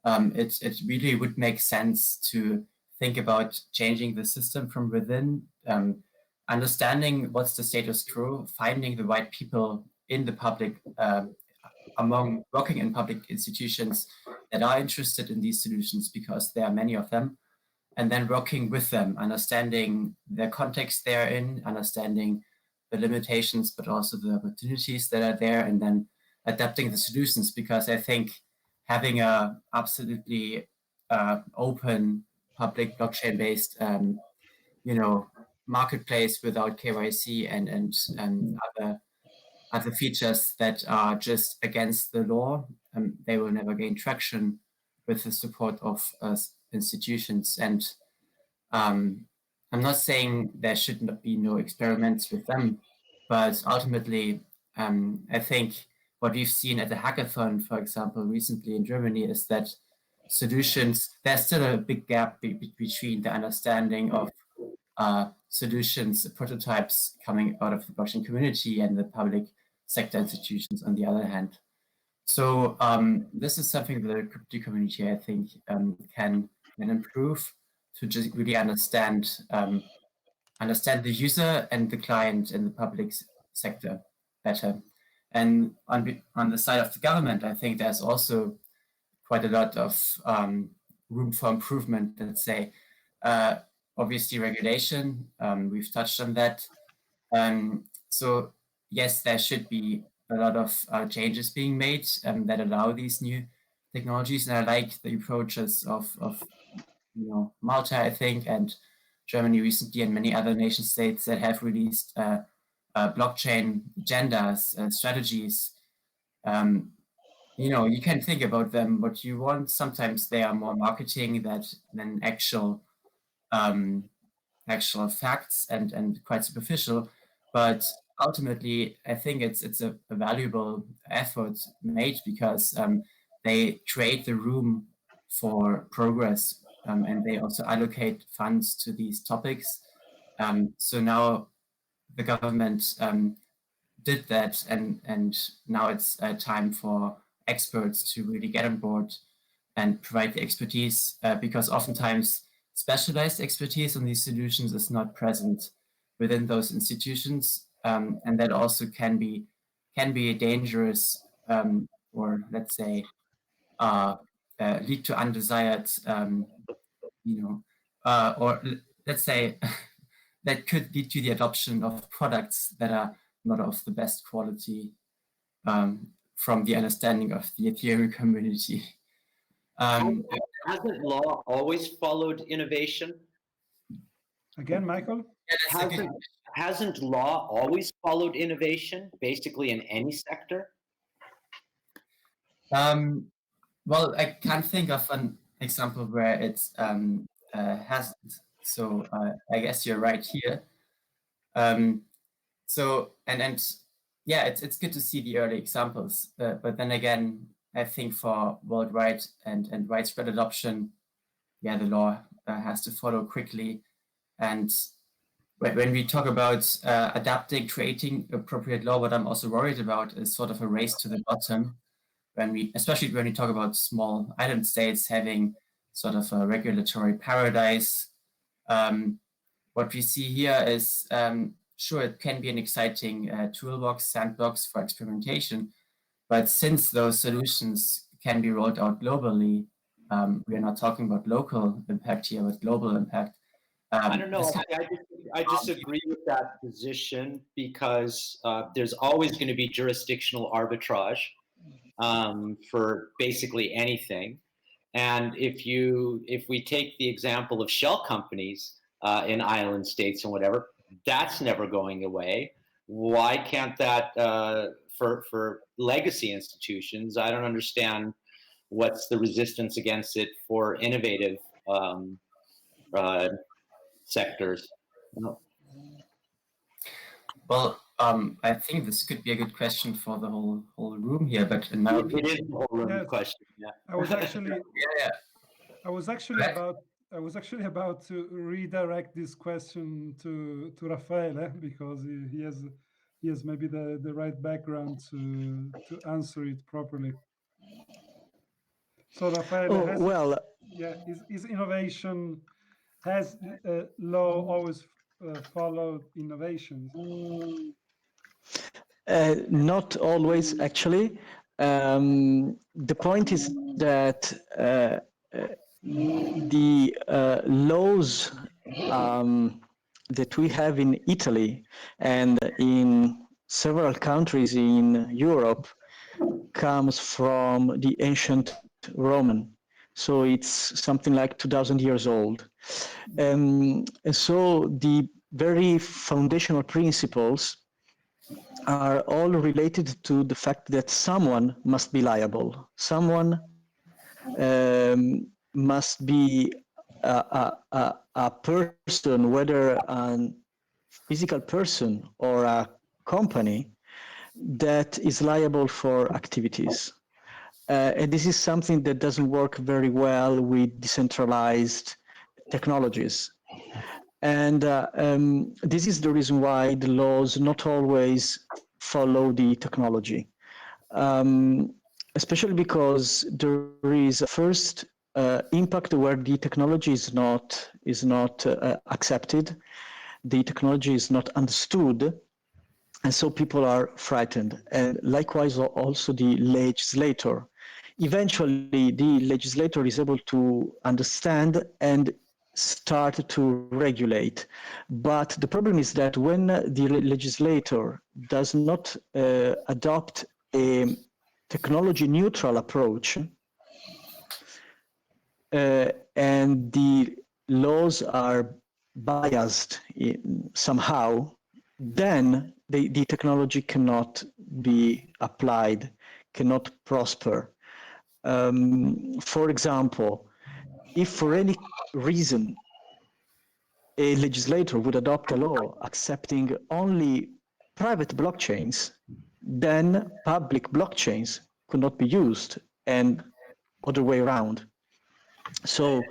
it really would make sense to think about changing the system from within, understanding what's the status quo, finding the right people in the public, among working in public institutions that are interested in these solutions, because there are many of them, and then working with them, understanding the context they're in, understanding the limitations, but also the opportunities that are there, and then adapting the solutions. Because I think having a absolutely open public blockchain-based, marketplace without KYC and other features that are just against the law, they will never gain traction with the support of institutions. And I'm not saying there should not be no experiments with them, but ultimately, I think what we've seen at the hackathon, for example, recently in Germany, is that solutions, there's still a big gap between the understanding of solutions, prototypes coming out of the blockchain community and the public sector institutions on the other hand. So this is something that the crypto community, I think, can improve to just really understand the user and the client in the public sector better. And on the side of the government, I think there's also quite a lot of room for improvement, let's say. Obviously regulation, we've touched on that. So yes, there should be a lot of changes being made that allow these new technologies. And I like the approaches of Malta, I think, and Germany recently, and many other nation states that have released blockchain agendas, strategies. You can think about them what you want. Sometimes they are more marketing than actual facts and quite superficial. But ultimately, I think it's a valuable effort made, because they create the room for progress, and they also allocate funds to these topics. So now the government did that, and now it's time for experts to really get on board and provide the expertise, because oftentimes specialized expertise on these solutions is not present within those institutions, and that also can be dangerous, or let's say lead to undesired, or let's say that could lead to the adoption of products that are not of the best quality, from the understanding of the Ethereum community. Hasn't law always followed innovation? Again, Michael? Yeah, hasn't law always followed innovation, basically in any sector? Well, I can't think of an example where it hasn't. So I guess you're right here. So yeah, it's good to see the early examples, but then again, I think for worldwide and widespread adoption, yeah, the law has to follow quickly. And when we talk about adapting, creating appropriate law, what I'm also worried about is sort of a race to the bottom, especially when we talk about small island states having sort of a regulatory paradise. What we see here is, sure, it can be an exciting toolbox, sandbox for experimentation, but since those solutions can be rolled out globally, we are not talking about local impact here, but global impact. I don't know. I disagree with that position, because there's always going to be jurisdictional arbitrage for basically anything. And if we take the example of shell companies in island states and whatever, that's never going away. Why can't that for legacy institutions? I don't understand what's the resistance against it for innovative sectors? Well, I think this could be a good question for the whole room here, but in my It opinion, is the whole room Yes. question. Yeah. I was actually yeah. I was actually about to redirect this question to Raffaele because he has maybe the right background to answer it properly. So Raffaele, is innovation, has law always followed innovations? Not always, actually. The point is that the laws that we have in Italy and in several countries in Europe comes from the ancient Roman. So it's something like 2000 years old. And so the very foundational principles are all related to the fact that someone must be liable. Someone must be a person, whether a physical person or a company, that is liable for activities. And this is something that doesn't work very well with decentralized technologies. And this is the reason why the laws not always follow the technology, especially because there is a first impact where the technology is not accepted, the technology is not understood, and so people are frightened. And likewise, also the legislator. Eventually, the legislator is able to understand and start to regulate. But the problem is that when the legislator does not adopt a technology neutral approach, and the laws are biased somehow, then the technology cannot be applied, cannot prosper. For example, if for any reason a legislator would adopt a law accepting only private blockchains, then public blockchains could not be used, and other way around. So,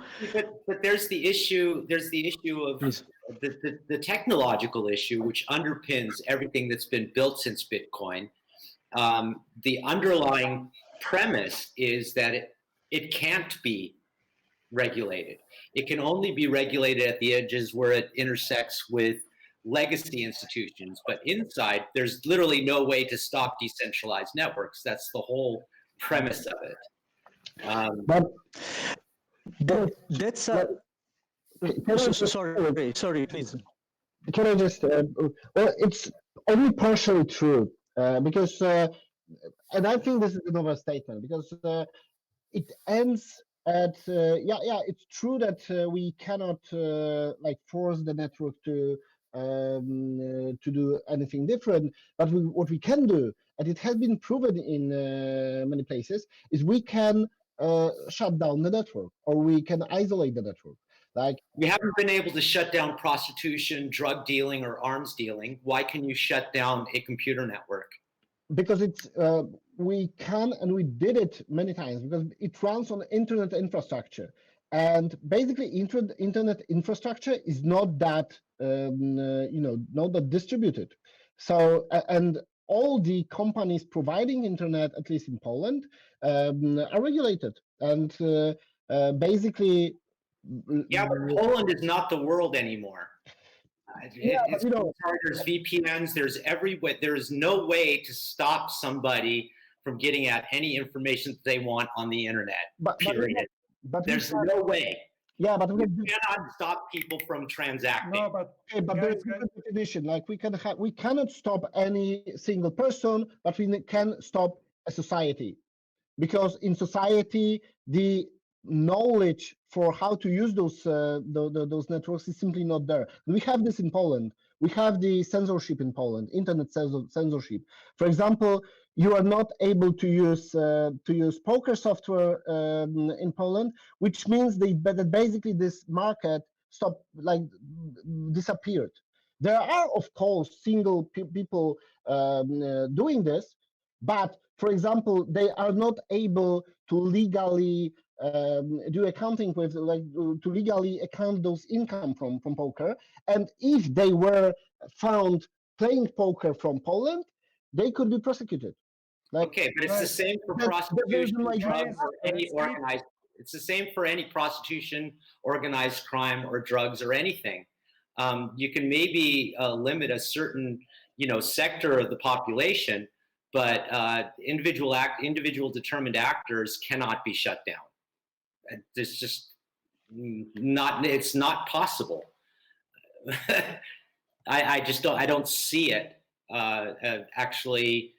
but there's the issue. There's the issue of the technological issue, which underpins everything that's been built since Bitcoin. The underlying premise is that it can't be regulated. It can only be regulated at the edges where it intersects with legacy institutions. But inside, there's literally no way to stop decentralized networks. That's the whole premise of it. That's sorry, please. Can I just? Well, it's only partially true because, and I think this is an overstatement because it ends at it's true that we cannot like force the network to do anything different, but what we can do, and it has been proven in many places, is we can shut down the network, or we can isolate the network. Like, we haven't been able to shut down prostitution, drug dealing, or arms dealing. Why can you shut down a computer network? Because it's we can, and we did it many times, because it runs on internet infrastructure, and basically internet infrastructure is not that not that distributed. So and all the companies providing internet, at least in Poland, are regulated, and basically. Yeah, but Poland is not the world anymore. There's VPNs. There's there is no way to stop somebody from getting at any information that they want on the internet. Period. But there's no way. Yeah, but we cannot stop people from transacting. No, but there's a definition. Like we cannot stop any single person, but we can stop a society, because in society the knowledge for how to use those networks is simply not there. We have this in Poland. We have the censorship in Poland, internet censorship. For example, you are not able to use poker software in Poland, which means that basically this market disappeared. There are, of course, single people doing this, but for example, they are not able to legally do accounting with, to legally account those income from poker. And if they were found playing poker from Poland, they could be prosecuted. Okay, but it's the same for prostitution, drugs, or any organized. It's the same for any prostitution, organized crime, or drugs, or anything. You can maybe limit a certain, sector of the population, but individual determined actors cannot be shut down. It's just not. It's not possible. I don't see it actually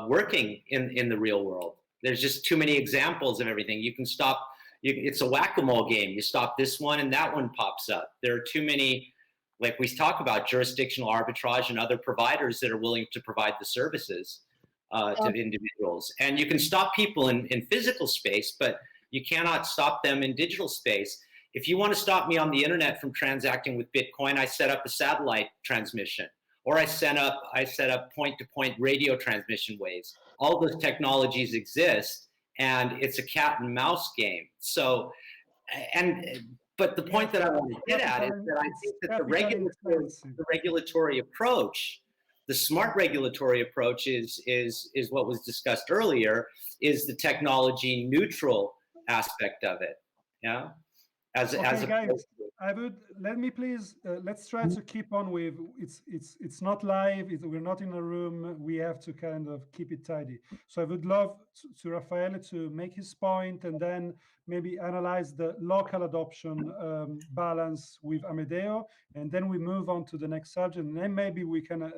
working in the real world. There's just too many examples of everything. You can stop. It's a whack-a-mole game. You stop this one and that one pops up. There are too many, like we talk about, jurisdictional arbitrage and other providers that are willing to provide the services to individuals. And you can stop people in physical space, but you cannot stop them in digital space. If you want to stop me on the internet from transacting with Bitcoin, I set up a satellite transmission, or I set up point-to-point radio transmission ways. All those technologies exist, and it's a cat and mouse game. So, but the point that I want to get at is that I think that the regulatory approach, the smart regulatory approach, is what was discussed earlier, is the technology neutral aspect of it. Yeah. Guys, let me please, let's try to keep on with, it's not live, we're not in a room, we have to kind of keep it tidy. So I would love to Raffaele to make his point and then maybe analyze the local adoption balance with Amedeo, and then we move on to the next subject, and then maybe we can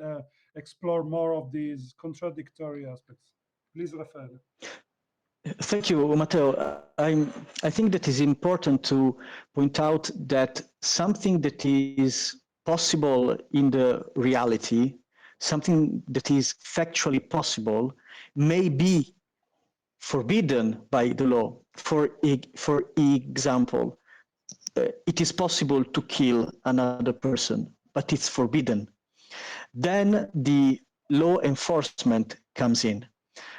explore more of these contradictory aspects. Please, Raffaele. Thank you, Matteo. I think that is important to point out that something that is possible in the reality, something that is factually possible, may be forbidden by the law. For example, it is possible to kill another person, but it's forbidden. Then the law enforcement comes in.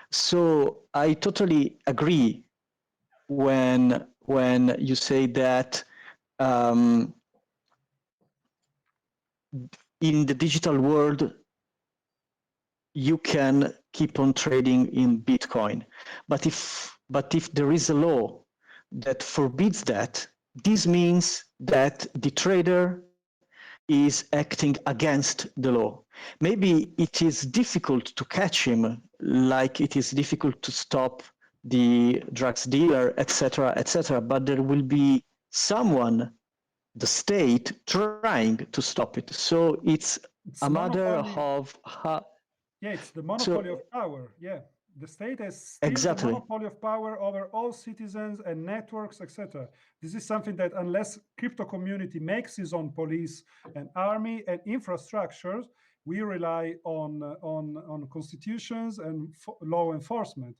So I totally agree when you say that in the digital world you can keep on trading in Bitcoin, but if there is a law that forbids that, this means that the trader is acting against the law. Maybe it is difficult to catch him, like it is difficult to stop the drugs dealer, etc., etc., but there will be someone, the state, trying to stop it. So it's a matter of how... Yeah, it's the monopoly of power, yeah. The state has still exactly the monopoly of power over all citizens and networks, etc. This is something that unless crypto community makes its own police and army and infrastructures, we rely on constitutions and law enforcement.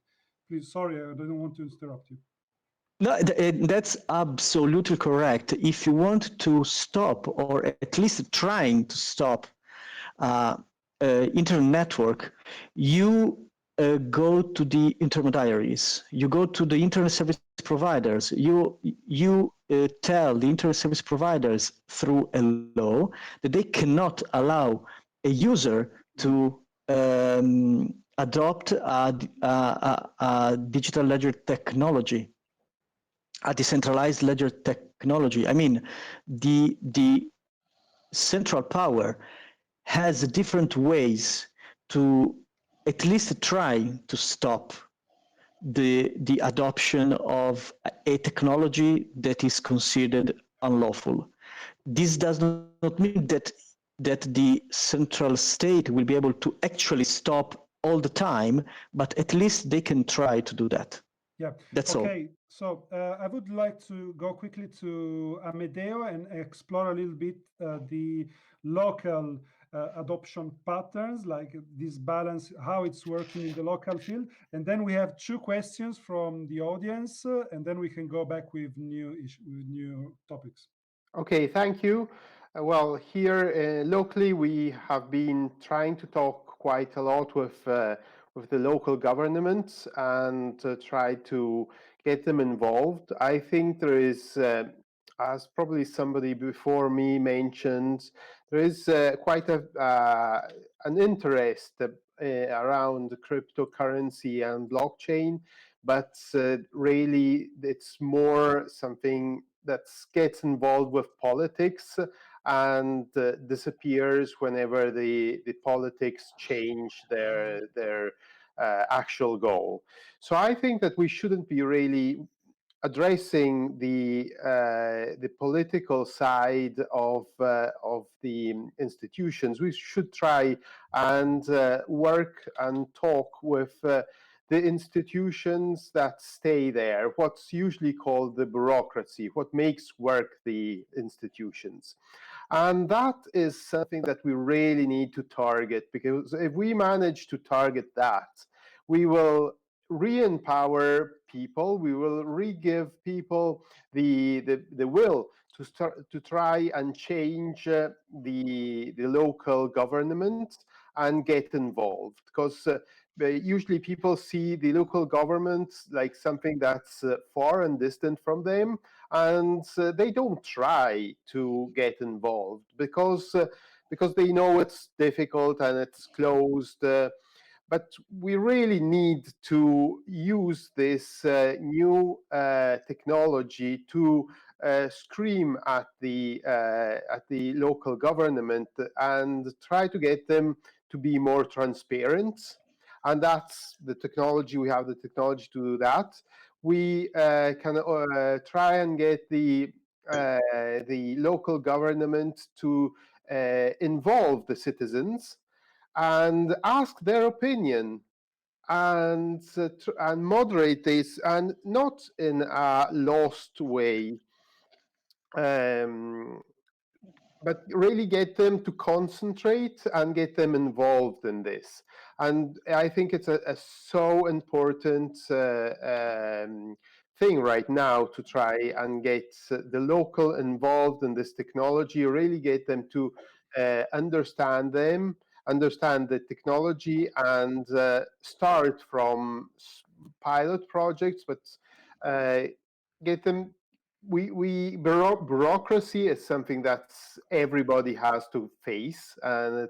Please, sorry, I didn't want to interrupt you. No, that's absolutely correct. If you want to stop, or at least trying to stop, internet network, you go to the intermediaries, you go to the internet service providers, you tell the internet service providers through a law that they cannot allow a user to adopt a digital ledger technology, a decentralized ledger technology. I mean, the central power has different ways to at least try to stop the adoption of a technology that is considered unlawful. This does not mean that the central state will be able to actually stop all the time, but at least they can try to do that. Yeah, that's all. Okay, so I would like to go quickly to Amedeo and explore a little bit the local adoption patterns, like this balance, how it's working in the local field. And then we have 2 questions from the audience, and then we can go back with new topics. Okay, thank you. Well, here locally, we have been trying to talk quite a lot with the local governments and try to get them involved. I think there is, as probably somebody before me mentioned, there is quite an interest around cryptocurrency and blockchain, but really it's more something that gets involved with politics and disappears whenever the politics change their actual goal. So I think that we shouldn't be really addressing the political side of the institutions. We should try and work and talk with the institutions that stay there, what's usually called the bureaucracy, what makes work the institutions. And that is something that we really need to target, because if we manage to target that, we will re-empower people, we will re-give people the will to start to try and change the local government and get involved, because usually people see the local government like something that's far and distant from them, and they don't try to get involved because they know it's difficult and it's closed. But we really need to use this new technology to scream at the local government and try to get them to be more transparent. And that's the technology. We have the technology to do that. We can try and get the local government to involve the citizens and ask their opinion and moderate this, and not in a lost way, but really get them to concentrate and get them involved in this. And I think it's a so important thing right now to try and get the local involved in this technology, really get them to understand the technology, and start from pilot projects, but get them. Bureaucracy is something that everybody has to face, and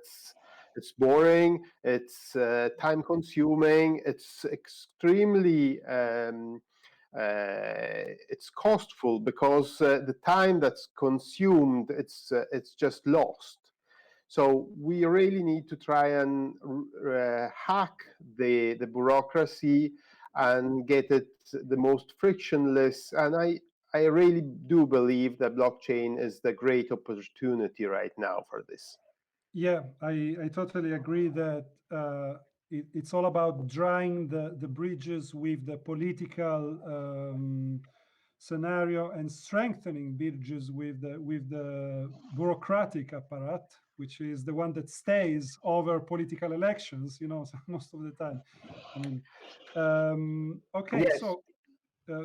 it's boring, it's time consuming, it's extremely it's costful, because the time that's consumed, it's just lost. So we really need to try and hack the bureaucracy and get it the most frictionless. And I really do believe that blockchain is the great opportunity right now for this. Yeah, I totally agree that it's all about drawing the bridges with the political scenario and strengthening bridges with the bureaucratic apparatus, which is the one that stays over political elections, most of the time. I mean, okay, Yes. so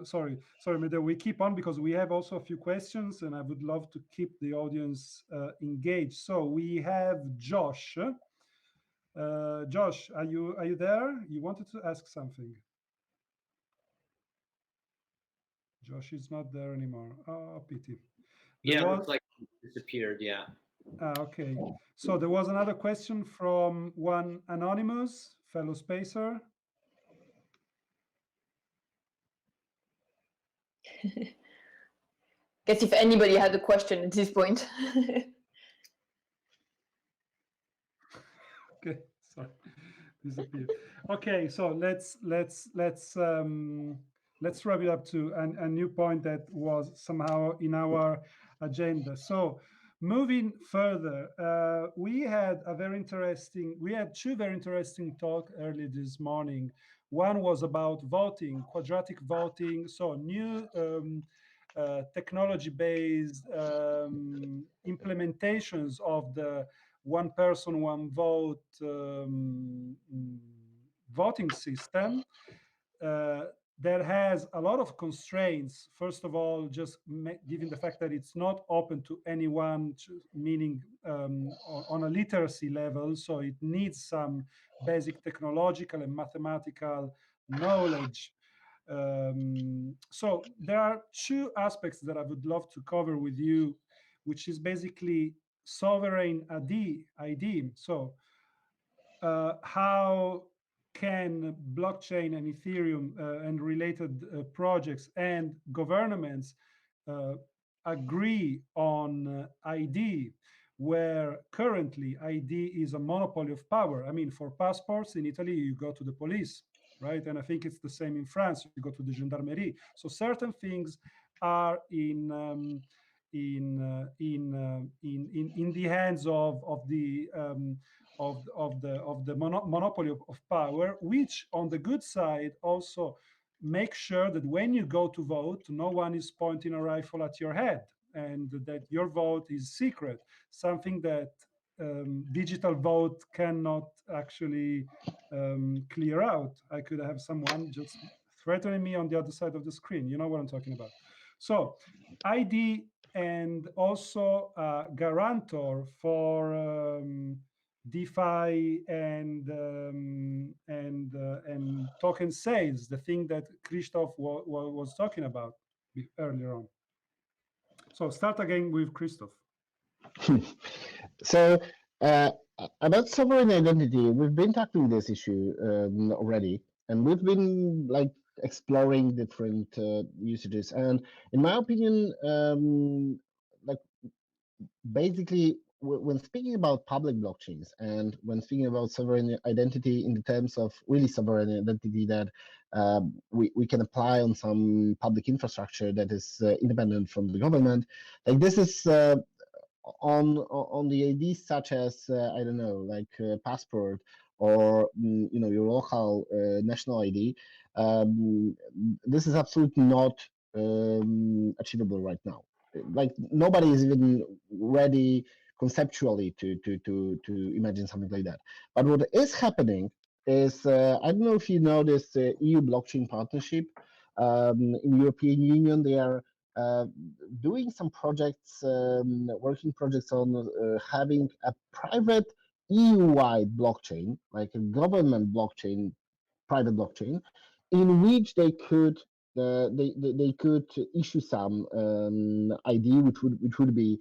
sorry, Amedeo, we keep on because we have also a few questions, and I would love to keep the audience engaged. So we have Josh. Josh, are you there? You wanted to ask something. Josh is not there anymore. Oh, pity. Yeah, it looks like he disappeared. Yeah. Okay. So there was another question from one anonymous fellow spacer. Guess if anybody had a question at this point. Okay, sorry, disappeared. Okay, so let's wrap it up to a new point that was somehow in our agenda. So moving further, we had two very interesting talks early this morning. One was about voting, quadratic voting, so new technology-based implementations of the one person, one vote voting system. that has a lot of constraints. First of all, just given the fact that it's not open to anyone, meaning on a literacy level, so it needs some basic technological and mathematical knowledge. So there are two aspects that I would love to cover with you, which is basically sovereign ID. So how can blockchain and Ethereum and related projects and governments agree on ID, where currently ID is a monopoly of power? I mean, for passports in Italy, you go to the police, right? And I think it's the same in France. You go to the gendarmerie. So certain things are in the hands of the monopoly of power, which on the good side also make sure that when you go to vote, no one is pointing a rifle at your head, and that your vote is secret, something that digital vote cannot actually clear out. I could have someone just threatening me on the other side of the screen. You know what I'm talking about. So ID and also guarantor for DeFi and token sales, the thing that Krzysztof was talking about earlier on. So start again with Krzysztof. So about sovereign identity, we've been tackling this issue already, and we've been like exploring different usages. And in my opinion, like basically, when speaking about public blockchains and when speaking about sovereign identity in the terms of really sovereign identity that we can apply on some public infrastructure that is independent from the government, like this is on the IDs such as I don't know, like passport or you know, your local national ID. This is absolutely not achievable right now. Like nobody is even ready conceptually to imagine something like that. But what is happening is I don't know if you know this EU blockchain partnership in European Union. They are doing some projects, working projects on having a private EU-wide blockchain, like a government blockchain, private blockchain, in which they could they could issue some ID, which would be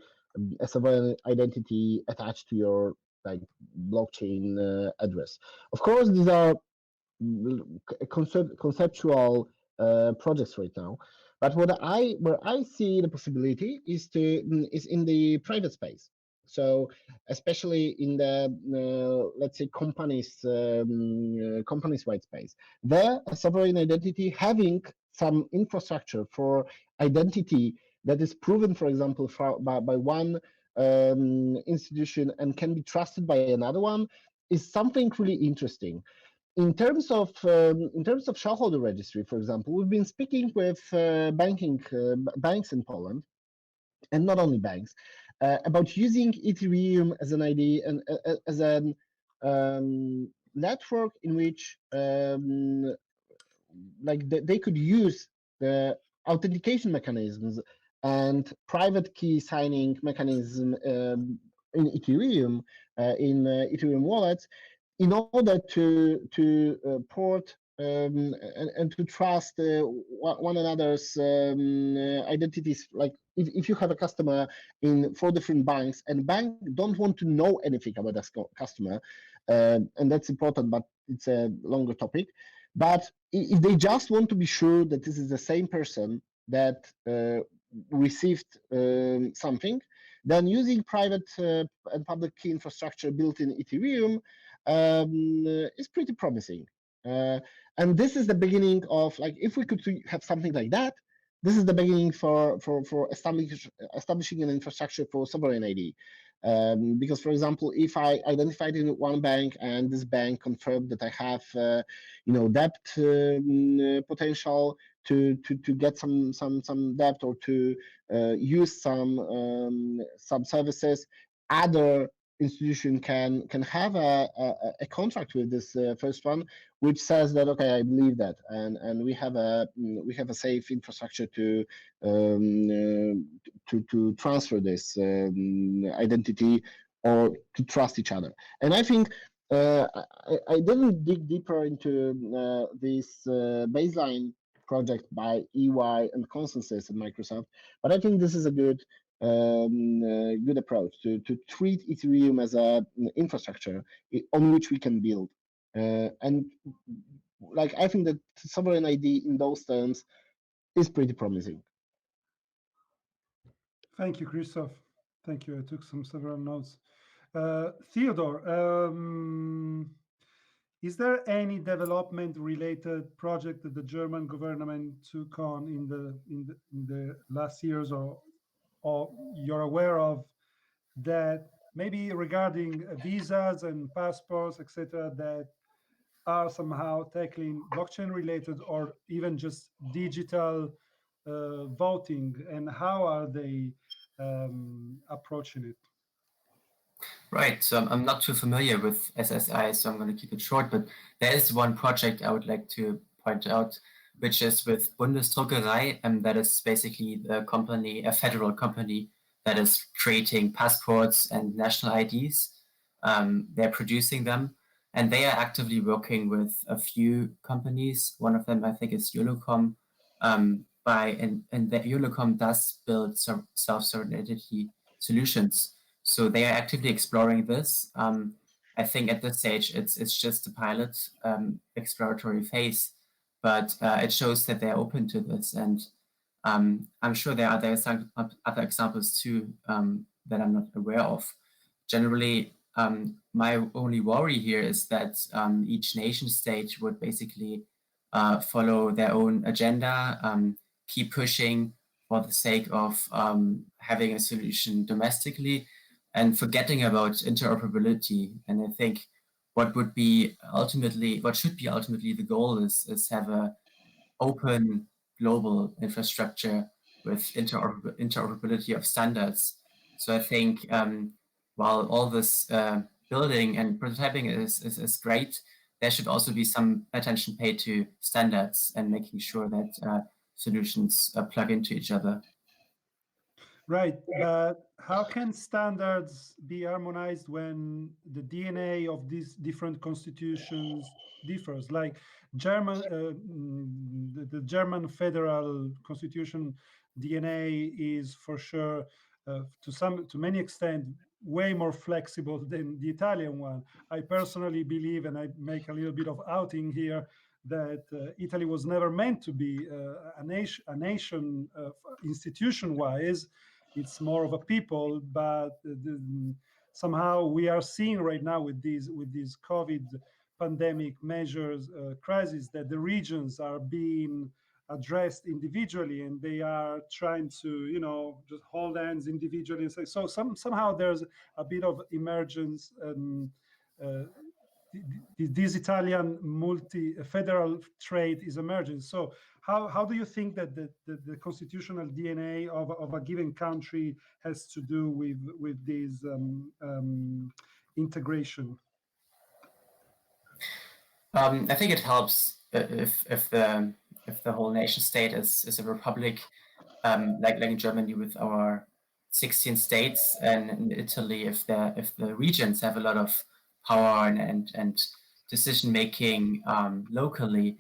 a sovereign identity attached to your like blockchain address. Of course, these are conceptual projects right now, but where I see the possibility is in the private space. So especially in the let's say companies wide space, there a sovereign identity having some infrastructure for identity that is proven, for example, by one institution and can be trusted by another one is something really interesting. In terms of shareholder registry, for example, we've been speaking with banks in Poland, and not only banks, about using Ethereum as an ID and as a network in which like they could use the authentication mechanisms and private key signing mechanism in Ethereum, in Ethereum wallets, in order to port and to trust one another's identities. Like if you have a customer in 4 different banks and bank don't want to know anything about that customer, and that's important, but it's a longer topic. But if they just want to be sure that this is the same person that received something, then using private and public key infrastructure built in Ethereum is pretty promising. And this is the beginning of, like, if we could have something like that, this is the beginning for establishing an infrastructure for sovereign ID. Because, for example, if I identified in one bank and this bank confirmed that I have, you know, debt potential to get some debt or to use some services, other institution can have a contract with this first one, which says that okay, I believe that, and we have a safe infrastructure to transfer this identity or to trust each other. And I think I didn't dig deeper into this baseline project by EY and Consensus at Microsoft, but I think this is a good good approach to treat Ethereum as a infrastructure on which we can build. And like I think that sovereign ID in those terms is pretty promising. Thank you, Krzysztof. Thank you. I took several notes. Theodor, is there any development-related project that the German government took on in the last years, or you're aware of, that maybe regarding visas and passports, etc., that are somehow tackling blockchain-related or even just digital voting, and how are they approaching it? Right, so I'm not too familiar with SSI, so I'm going to keep it short, but there is one project I would like to point out, which is with Bundesdruckerei, and that is basically the company, a federal company that is creating passports and national IDs. They're producing them, and they are actively working with a few companies. One of them, I think, is Unicom, and that Unicom does build some self-sovereign identity solutions. So they are actively exploring this. I think at this stage it's just a pilot exploratory phase, but it shows that they're open to this, and I'm sure there are other examples too that I'm not aware of. Generally, my only worry here is that each nation state would basically follow their own agenda, keep pushing for the sake of having a solution domestically, and forgetting about interoperability. And I think what should be ultimately the goal is have a open global infrastructure with interoperability of standards. So I think while all this building and prototyping is great, there should also be some attention paid to standards and making sure that solutions plug into each other. Right, but how can standards be harmonized when the DNA of these different constitutions differs? Like the German federal constitution DNA is for sure, to many extent, way more flexible than the Italian one. I personally believe, and I make a little bit of outing here, that Italy was never meant to be a nation institution-wise. It's more of a people, but somehow we are seeing right now with these COVID pandemic measures, crisis, that the regions are being addressed individually, and they are trying to, just hold hands individually and say. So somehow there's a bit of emergence. This Italian multi-federal trait is emerging. So how do you think that the constitutional DNA of a given country has to do with this integration? I think it helps if the whole nation state is a republic, like in Germany with our 16 states, and in Italy if the regions have a lot of power and decision making locally.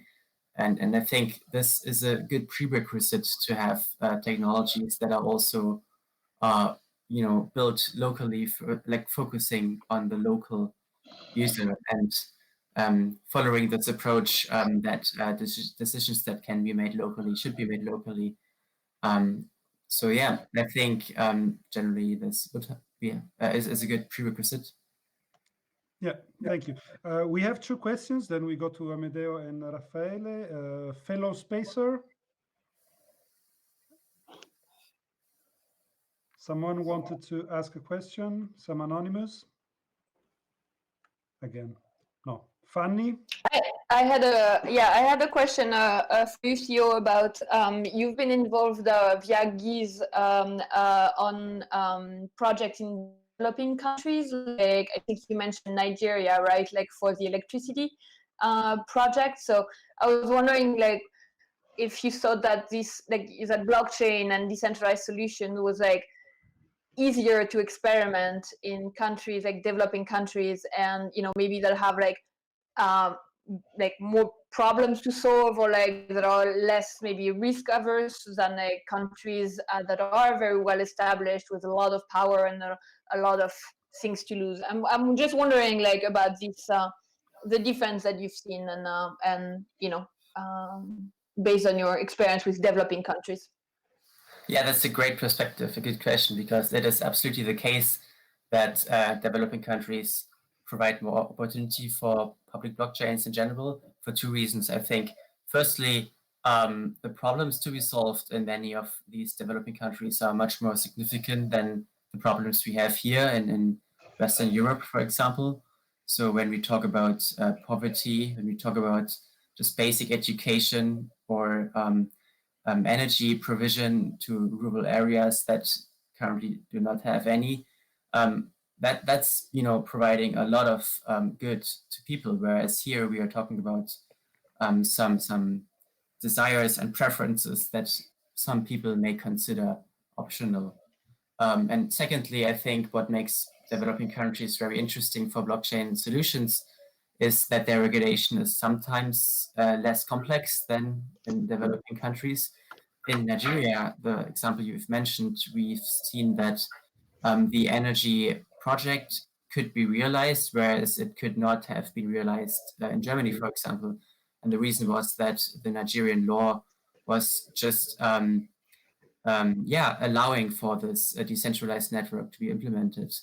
And I think this is a good prerequisite to have technologies that are also, built locally, focusing on the local user and following this approach that decisions that can be made locally should be made locally. So yeah, I think generally this would be is a good prerequisite. Yeah, thank you. We have two questions, then we go to Amedeo and Raffaele. Fellow Spacer? Someone wanted to ask a question? Some anonymous? Again, no. Fanny? I had a question for you, Theo, about you've been involved via GIZ on projects in developing countries, like I think you mentioned Nigeria, right? Like for the electricity project. So I was wondering, like, if you thought that this, like, that blockchain and decentralized solution was like easier to experiment in countries like developing countries, and maybe that have like more problems to solve, or like that are less maybe risk averse than like countries that are very well established with a lot of power and a lot of things to lose. I'm just wondering, like, about this the difference that you've seen, and based on your experience with developing countries. Yeah, that's a great perspective, a good question, because it is absolutely the case that developing countries provide more opportunity for public blockchains in general for two reasons, I think. Firstly, the problems to be solved in many of these developing countries are much more significant than the problems we have here in Western Europe, for example. So when we talk about poverty, when we talk about just basic education or energy provision to rural areas that currently do not have any, that's providing a lot of good to people. Whereas here we are talking about some desires and preferences that some people may consider optional. And secondly, I think what makes developing countries very interesting for blockchain solutions is that their regulation is sometimes less complex than in developing countries. In Nigeria, the example you've mentioned, we've seen that the energy project could be realized, whereas it could not have been realized in Germany, for example. And the reason was that the Nigerian law was just allowing for this decentralized network to be implemented.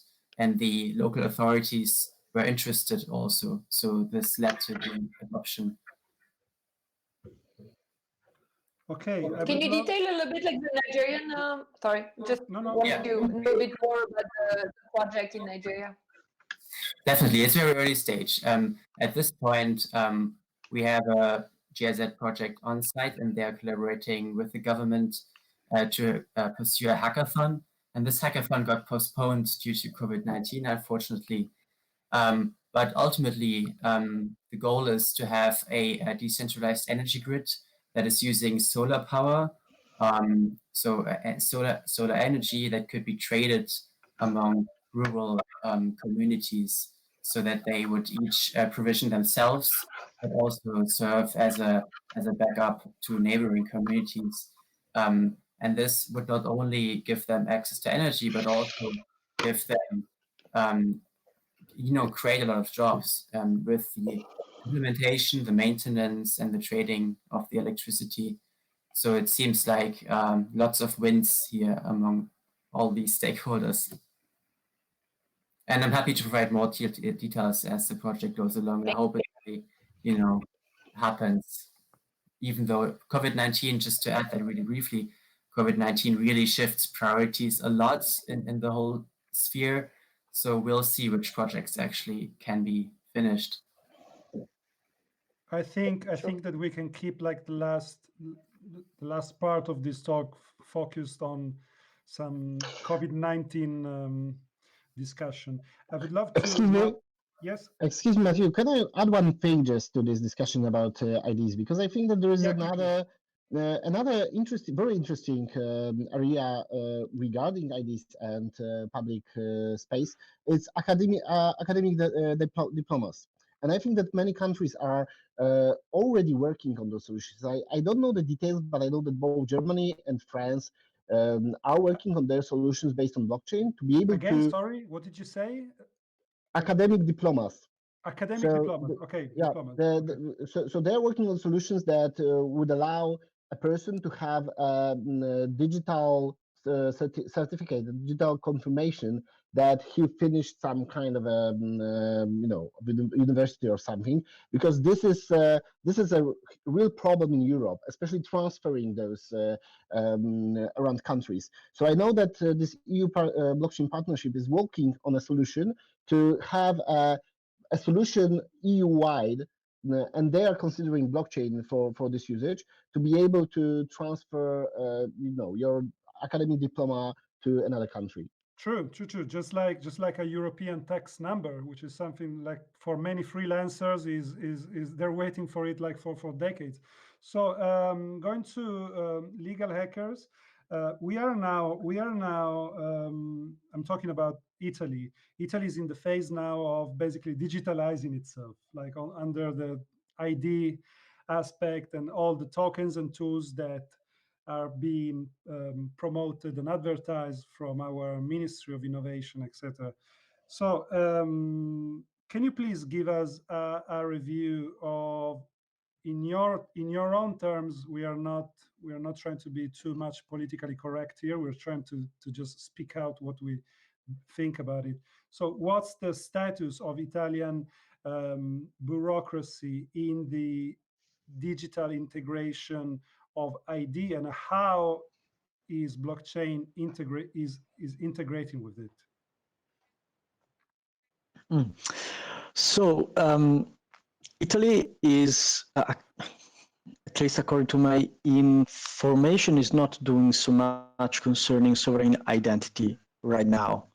And the local authorities were interested also. So this led to the adoption. Okay. Can you detail a little bit, like, the Nigerian? Sorry, just want Yeah. to know a bit more about the project in Nigeria. Definitely, it's very early stage. At this point, we have a GIZ project on site, and they're collaborating with the government to pursue a hackathon. And this hackathon got postponed due to COVID-19, unfortunately. But ultimately, the goal is to have a decentralized energy grid that is using solar power. So solar energy that could be traded among rural communities, so that they would each provision themselves, but also serve as a backup to neighboring communities. And this would not only give them access to energy, but also give them create a lot of jobs with the implementation, the maintenance, and the trading of the electricity. So it seems like lots of wins here among all these stakeholders. And I'm happy to provide more details as the project goes along. I hope it really, happens, even though COVID-19, just to add that really briefly, COVID-19 really shifts priorities a lot in the whole sphere. So we'll see which projects actually can be finished. I think that we can keep like the last part of this talk focused on some COVID-19 discussion. I would love to. Excuse me. Yes. Excuse me, Matthew. Can I add one thing just to this discussion about IDs? Because I think that there is another interesting, very interesting area regarding IDs and public space. It's academic diplomas. And I think that many countries are already working on those solutions. I don't know the details, but I know that both Germany and France are working on their solutions based on blockchain to be able to. Sorry, what did you say? Academic diplomas. Academic diplomas. Okay. Yeah. Diplomas. So they're working on solutions that would allow a person to have a digital certificate, a digital confirmation that he finished some kind of a university or something, because this is a real problem in Europe, especially transferring those around countries. So I know that this EU blockchain partnership is working on a solution to have a solution EU-wide, and they are considering blockchain for this usage to be able to transfer your academic diploma to another country. True. Just like a European tax number, which is something like for many freelancers is they're waiting for it like for decades. So going to legal hackers, we are now. I'm talking about Italy. Italy is in the phase now of basically digitalizing itself, like under the ID aspect and all the tokens and tools that are being promoted and advertised from our Ministry of Innovation, etc. So, can you please give us a review of, in your own terms? We are not trying to be too much politically correct here. We're trying to just speak out what we think about it. So, what's the status of Italian bureaucracy in the digital integration of ID, and how is blockchain is integrating with it? So Italy is, at least according to my information, is not doing so much concerning sovereign identity right now.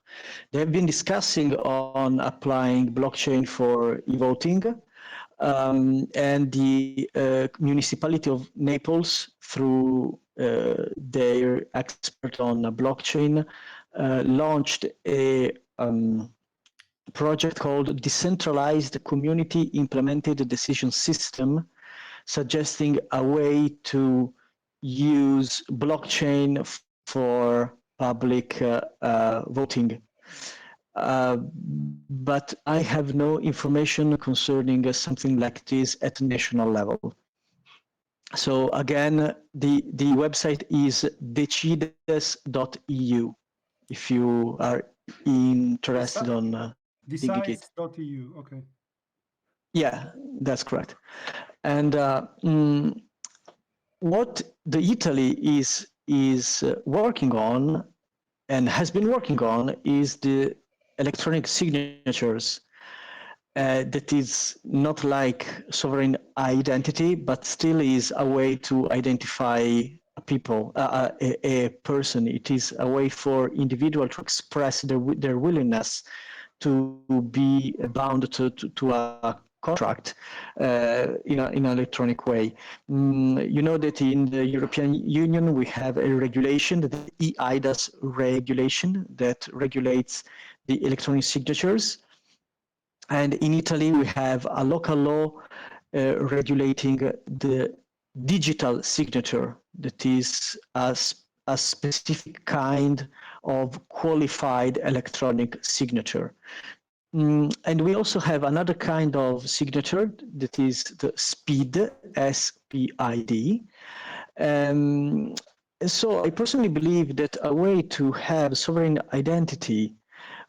They have been discussing on applying blockchain for e-voting, and the municipality of Naples, through their expert on blockchain, launched a project called Decentralized Community Implemented Decision System, suggesting a way to use blockchain for public voting. But I have no information concerning something like this at national level. So again, the website is decides.eu if you are interested on digging it. Decides.eu, okay. Yeah, that's correct. And what the Italy is working on and has been working on is the electronic signatures. That is not like sovereign identity, but still is a way to identify a people, a person. It is a way for individual to express their willingness to be bound to a contract in an electronic way. You know that in the European Union we have a regulation, the EIDAS regulation, that regulates the electronic signatures. And in Italy, we have a local law regulating the digital signature, that is a specific kind of qualified electronic signature. And we also have another kind of signature that is the SPID, S-P-I-D. So I personally believe that a way to have sovereign identity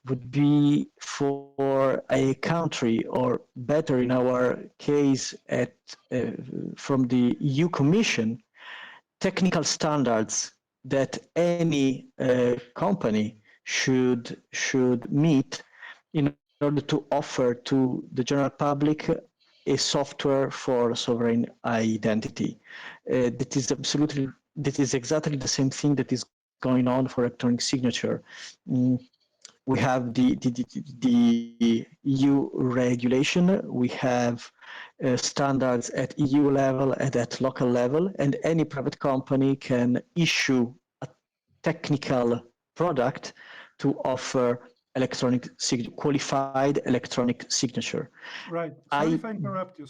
would be for a country, or better in our case from the EU Commission, technical standards that any company should meet in order to offer to the general public a software for sovereign identity. That is exactly the same thing that is going on for electronic signature. We have the EU regulation, we have standards at EU level and at local level, and any private company can issue a technical product to offer qualified electronic signature. Right. Sorry if I interrupt you.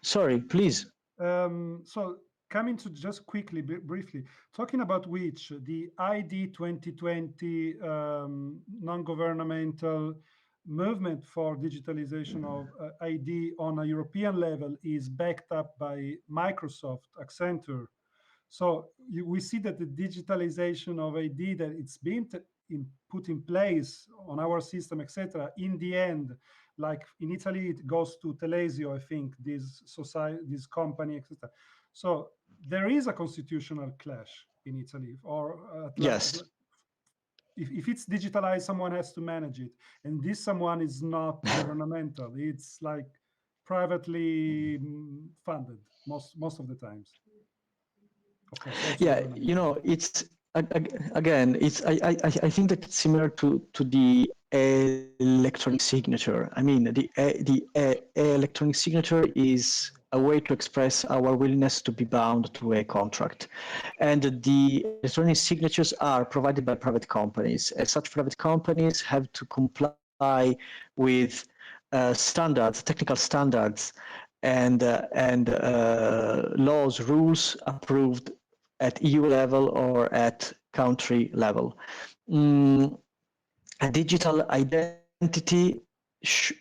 Sorry, please. So coming to just quickly, briefly, talking about which the ID 2020 non-governmental movement for digitalization of ID on a European level is backed up by Microsoft, Accenture. So we see that the digitalization of ID, that it's been put in place on our system, etc. In the end, like in Italy, it goes to Telesio, I think, this company, etc. So there is a constitutional clash in Italy, or yes. If it's digitalized, someone has to manage it, and this someone is not governmental. It's like privately funded most of the times. Of course, yeah, you know, it's Again, I think that it's similar to the electronic signature. I mean, the electronic signature is a way to express our willingness to be bound to a contract, and the electronic signatures are provided by private companies. As such, private companies have to comply with standards, technical standards, and laws, rules approved at EU level or at country level. A digital identity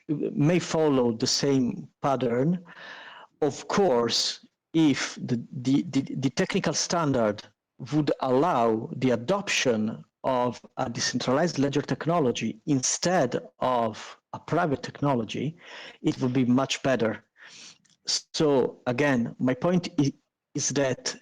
may follow the same pattern. Of course, if the technical standard would allow the adoption of a decentralized ledger technology instead of a private technology, it would be much better. So again, my point is that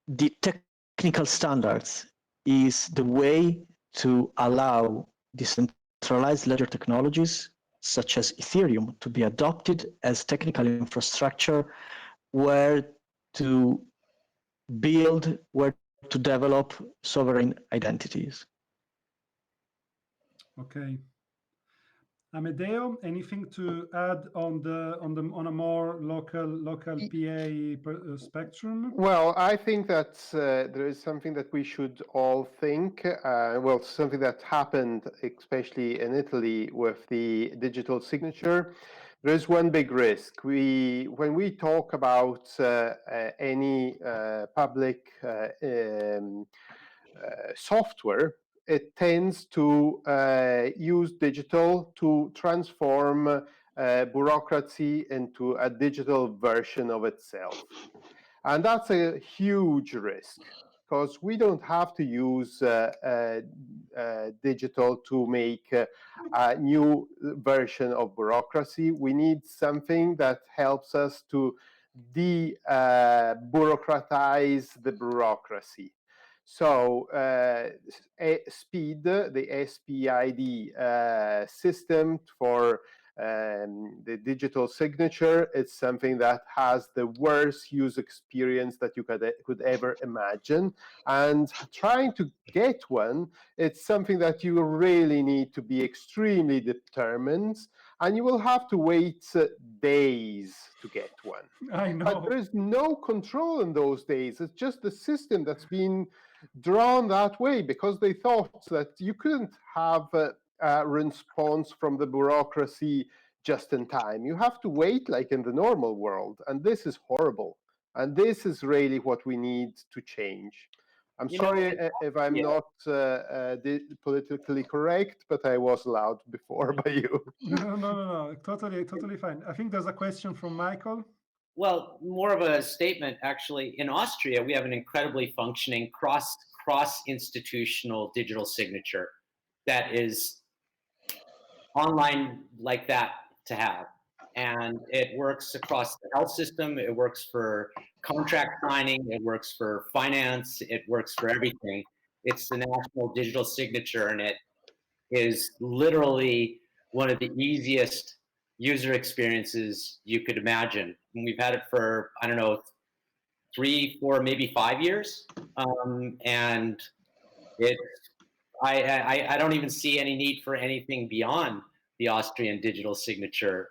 the technical standards is the way to allow decentralized ledger technologies such as Ethereum to be adopted as technical infrastructure where to build, where to develop sovereign identities. Okay. Amedeo, anything to add on a more local PA spectrum? Well, I think that there is something that we should all think. Well, something that happened, especially in Italy, with the digital signature. There is one big risk. When we talk about any public software, it tends to use digital to transform bureaucracy into a digital version of itself. And that's a huge risk because we don't have to use digital to make a new version of bureaucracy. We need something that helps us to de-bureaucratize the bureaucracy. So SPID, the SPID system for the digital signature, it's something that has the worst user experience that you could ever imagine. And trying to get one, it's something that you really need to be extremely determined, and you will have to wait days to get one. I know. But there is no control in those days. It's just the system that's been drawn that way because they thought that you couldn't have a response from the bureaucracy just in time. You have to wait like in the normal world, and this is horrible. And this is really what we need to change. I'm sorry if I'm not politically correct, but I was allowed before by you. No. Totally fine. I think there's a question from Michael. Well, more of a statement, actually. In Austria, we have an incredibly functioning cross-institutional digital signature that is online like that to have. And it works across the health system. It works for contract signing. It works for finance. It works for everything. It's the national digital signature, and it is literally one of the easiest user experiences you could imagine. And we've had it for, I don't know, 3, 4, maybe 5 years. And I don't even see any need for anything beyond the Austrian digital signature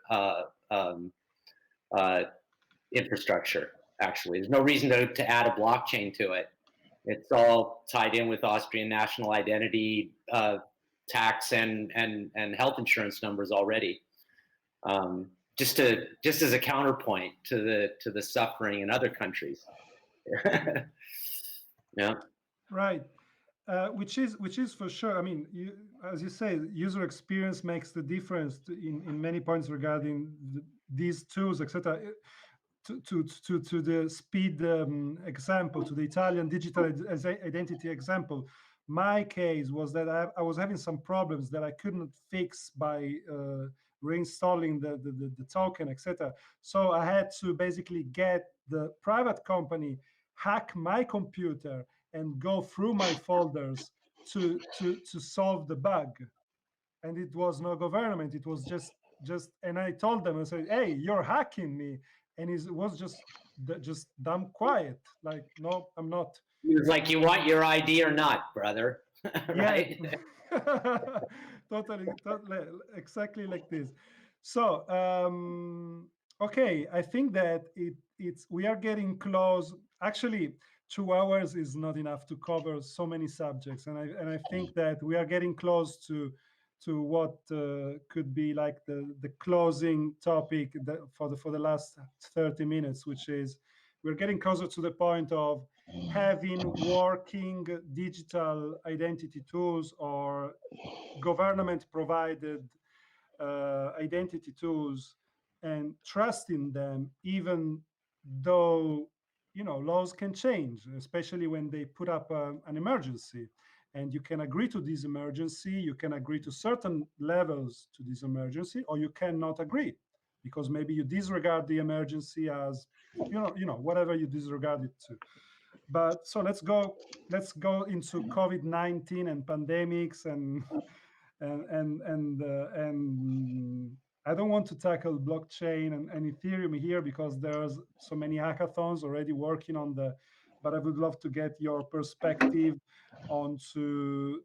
infrastructure, actually. There's no reason to add a blockchain to it. It's all tied in with Austrian national identity, tax, and health insurance numbers already. Just as a counterpoint to the suffering in other countries. Yeah. Right. Which is for sure. I mean, as you say, user experience makes the difference in many points regarding these tools, etc. To the speed example, to the Italian digital identity example. My case was that I was having some problems that I couldn't fix by reinstalling the token, etc. So I had to basically get the private company hack my computer and go through my folders to solve the bug. And it was no government. It was just and I told them, I said, hey, you're hacking me. And it was just dumb quiet. Like, no, I'm not. He was like, "You want your ID or not, brother?" Right? Totally, exactly like this. So, okay, I think that it's we are getting close. Actually, 2 hours is not enough to cover so many subjects, and I think that we are getting close to what could be like the closing topic for the last 30 minutes, which is we're getting closer to the point of having working digital identity tools or government provided identity tools and trusting them, even though laws can change, especially when they put up an emergency, and you can agree to this emergency, you can agree to certain levels to this emergency, or you cannot agree because maybe you disregard the emergency as whatever you disregard it to. But so let's go into COVID-19 and pandemics and I don't want to tackle blockchain and Ethereum here because there's so many hackathons already working on but I would love to get your perspective onto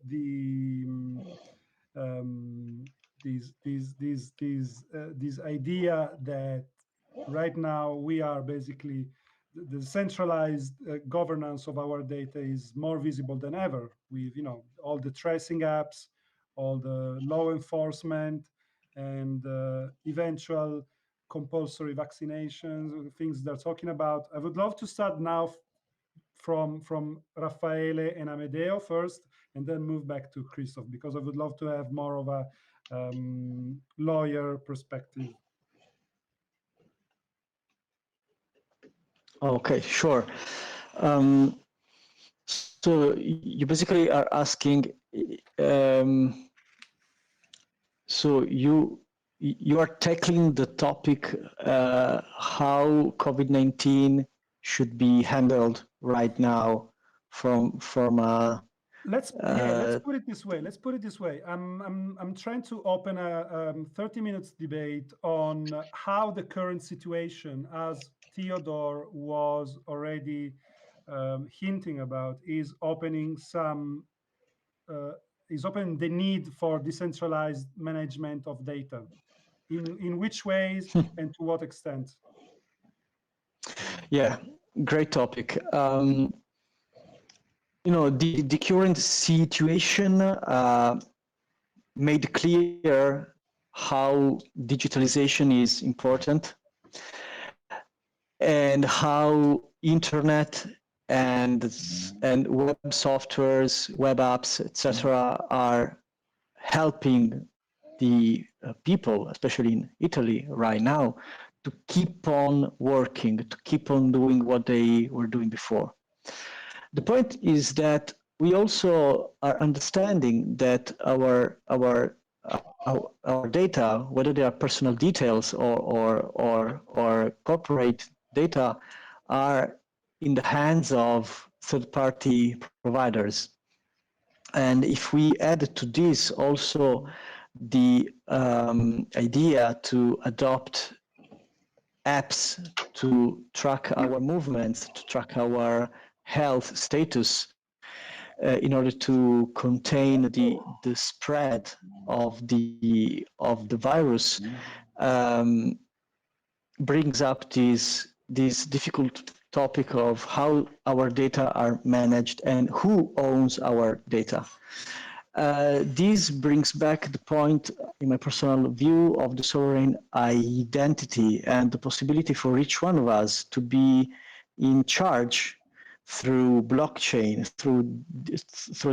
this idea that right now we are basically the centralized governance of our data is more visible than ever with all the tracing apps, all the law enforcement, and eventual compulsory vaccinations, things they're talking about. I would love to start now from Raffaele and Amedeo first, and then move back to Krzysztof, because I would love to have more of a lawyer perspective. Okay, sure. So you basically are asking, so you are tackling the topic how COVID-19 should be handled right now from let's put it this way. I'm trying to open a 30 minutes debate on how the current situation, as Theodor was already hinting about, is opening the need for decentralized management of data. In which ways and to what extent? Yeah, great topic. The current situation made clear how digitalization is important and how internet and web softwares, web apps, etc., are helping the people, especially in Italy right now, to keep on working, to keep on doing what they were doing before. The point is that we also are understanding that our data, whether they are personal details or corporate data, are in the hands of third-party providers. And if we add to this also the idea to adopt apps to track our movements, to track our health status, in order to contain the spread of the virus, brings up this difficult topic of how our data are managed and who owns our data. This brings back the point, in my personal view, of the sovereign identity and the possibility for each one of us to be in charge through blockchain, through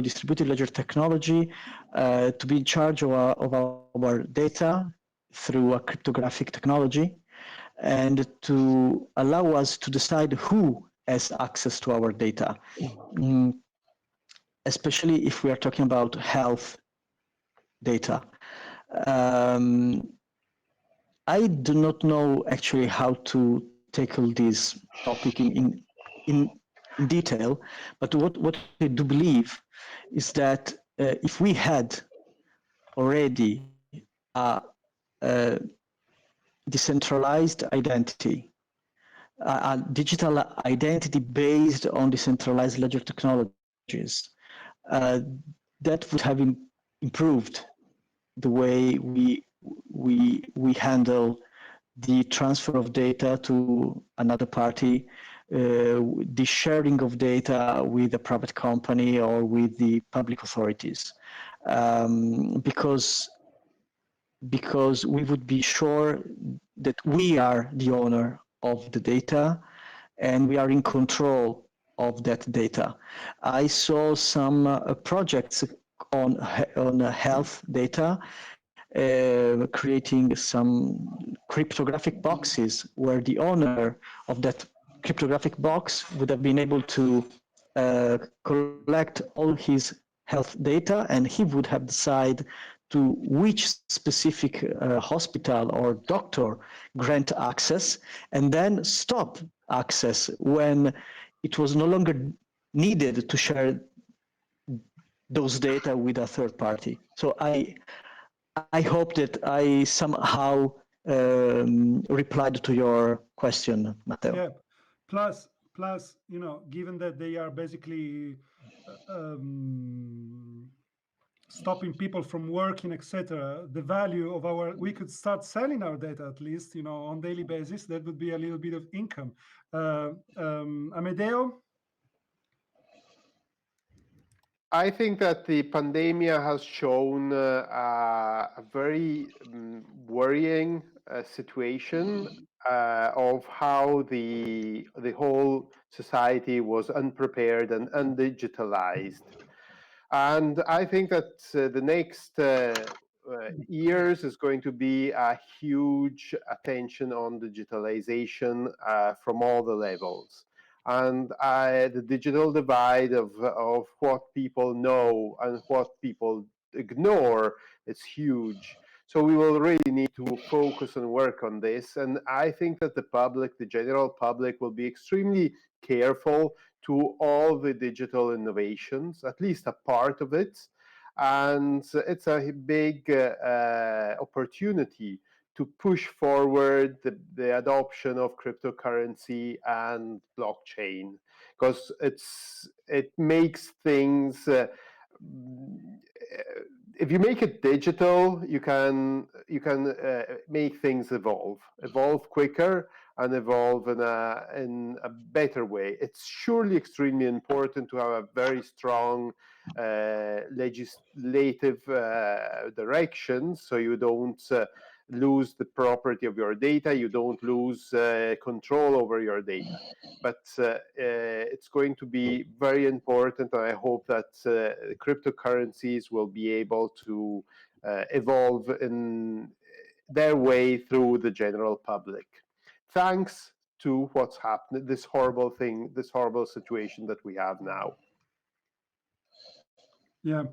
distributed ledger technology, to be in charge of our data through a cryptographic technology, and to allow us to decide who has access to our data, especially if we are talking about health data. I do not know actually how to tackle this topic in detail, but what I do believe is that if we had already a decentralized identity a digital identity based on decentralized ledger technologies. That would have improved the way we handle the transfer of data to another party, the sharing of data with a private company or with the public authorities, because we would be sure that we are the owner of the data and we are in control of that data. I saw some projects on health data, creating some cryptographic boxes where the owner of that cryptographic box would have been able to collect all his health data, and he would have decided to which specific hospital or doctor grant access, and then stop access when it was no longer needed to share those data with a third party. So I hope that I somehow replied to your question, Matteo. Yeah. Plus, given that they are basically stopping people from working, etc., the value of we could start selling our data at least, on daily basis. That would be a little bit of income. Amedeo? I think that the pandemic has shown a very worrying situation of how the whole society was unprepared and undigitalized. And I think that the next years is going to be a huge attention on digitalization from all the levels. And the digital divide of what people know and what people ignore is huge. So we will really need to focus and work on this. And I think that the public, the general public, will be extremely careful to all the digital innovations, at least a part of it. And it's a big opportunity to push forward the adoption of cryptocurrency and blockchain, because it makes things if you make it digital, you can make things evolve quicker and evolve in a better way. It's surely extremely important to have a very strong legislative direction, so you don't lose the property of your data, you don't lose control over your data. But it's going to be very important, and I hope that cryptocurrencies will be able to evolve in their way through the general public. Thanks to what's happened, this horrible situation that we have now. Yeah.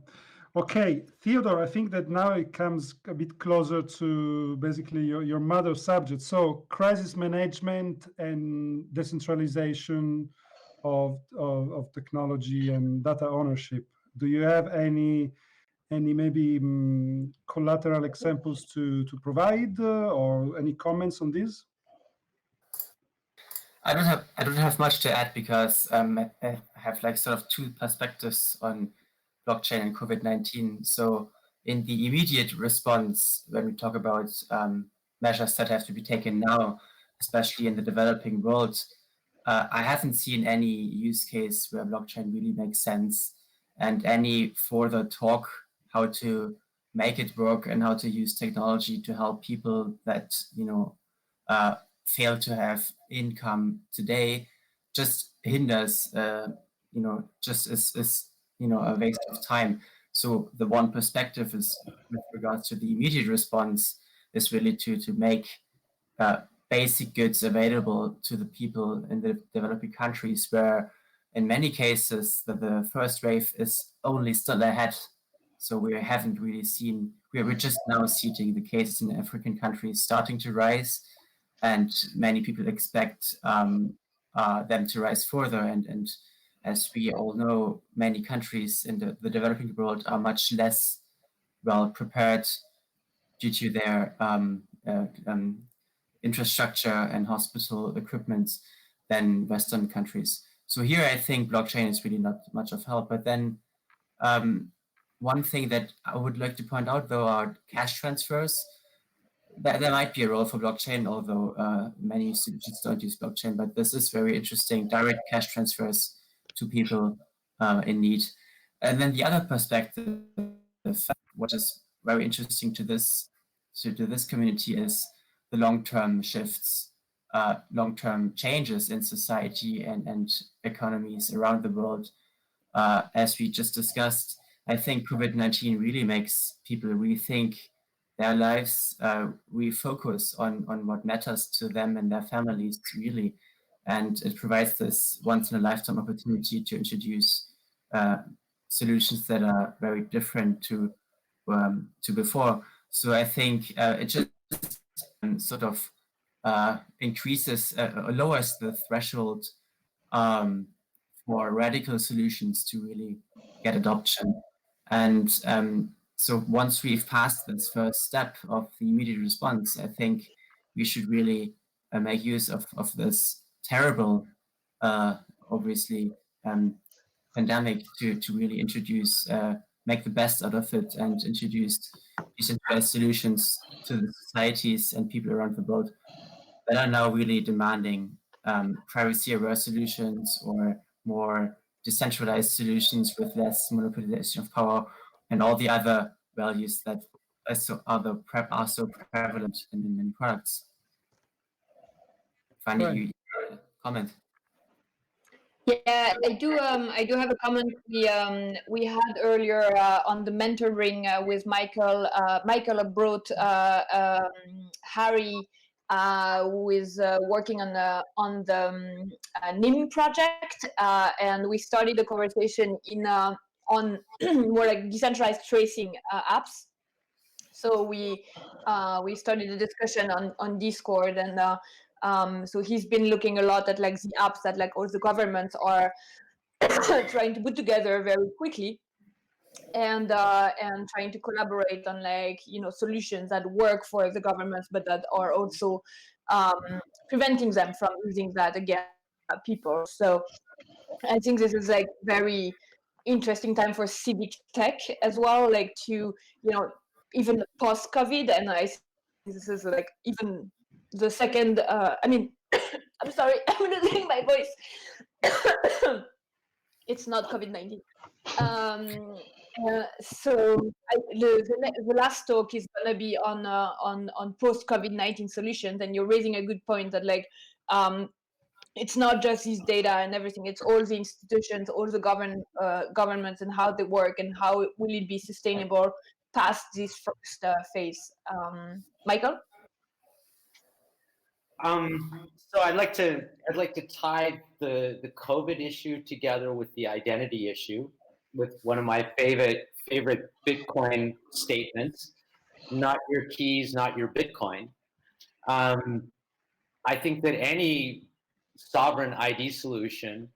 Okay, Theodor, I think that now it comes a bit closer to basically your mother subject. So crisis management and decentralization of technology and data ownership. Do you have any maybe collateral examples to provide or any comments on this? I don't have much to add because I have like sort of two perspectives on blockchain and COVID-19. So in the immediate response, when we talk about measures that have to be taken now, especially in the developing world, I haven't seen any use case where blockchain really makes sense, and any further talk how to make it work and how to use technology to help people that fail to have income today just hinders, just is a waste of time. So the one perspective is with regards to the immediate response is really to make basic goods available to the people in the developing countries, where in many cases the first wave is only still ahead. So we haven't really seen, we're just now seeing the cases in African countries starting to rise, and many people expect them to rise further. And as we all know, many countries in the developing world are much less well prepared due to their infrastructure and hospital equipment than Western countries. So here I think blockchain is really not much of help. But then one thing that I would like to point out though are cash transfers. There might be a role for blockchain, although many institutions don't use blockchain, but this is very interesting, direct cash transfers to people in need. And then the other perspective, what is very interesting to this community is the long-term shifts, long-term changes in society and economies around the world. As we just discussed, I think COVID-19 really makes people rethink their lives, refocus on what matters to them and their families really. And it provides this once-in-a-lifetime opportunity to introduce solutions that are very different to before. So I think it just sort of increases, lowers the threshold for radical solutions to really get adoption. And so once we've passed this first step of the immediate response, I think we should really make use of this terrible, obviously, pandemic to really introduce, make the best out of it and introduce decentralized solutions to the societies and people around the world that are now really demanding privacy-aware solutions or more decentralized solutions with less monopolization of power and all the other values that are so prevalent in many products. Fanny, Right. you comment? Yeah, I do have a comment. We had earlier on the mentoring with Michael. Michael brought Harry, who is working on the NIM project, and we started the conversation on more like decentralized tracing apps. So we started a discussion on Discord, and so he's been looking a lot at like the apps that like all the governments are trying to put together very quickly, and trying to collaborate on like solutions that work for the governments, but that are also preventing them from using that against people. So I think this is like very interesting time for civic tech as well, like to even post-COVID, and I think this is like even the second. I mean, I'm sorry, I'm losing my voice. It's not COVID-19. So the last talk is gonna be on post-COVID-19 solutions, and you're raising a good point that like it's not just these data and everything; it's all the institutions, all the governments, and how they work, and how will it be sustainable past this first phase. Michael? So I'd like to tie the COVID issue together with the identity issue, with one of my favorite Bitcoin statements: "Not your keys, not your Bitcoin." I think that any sovereign ID solution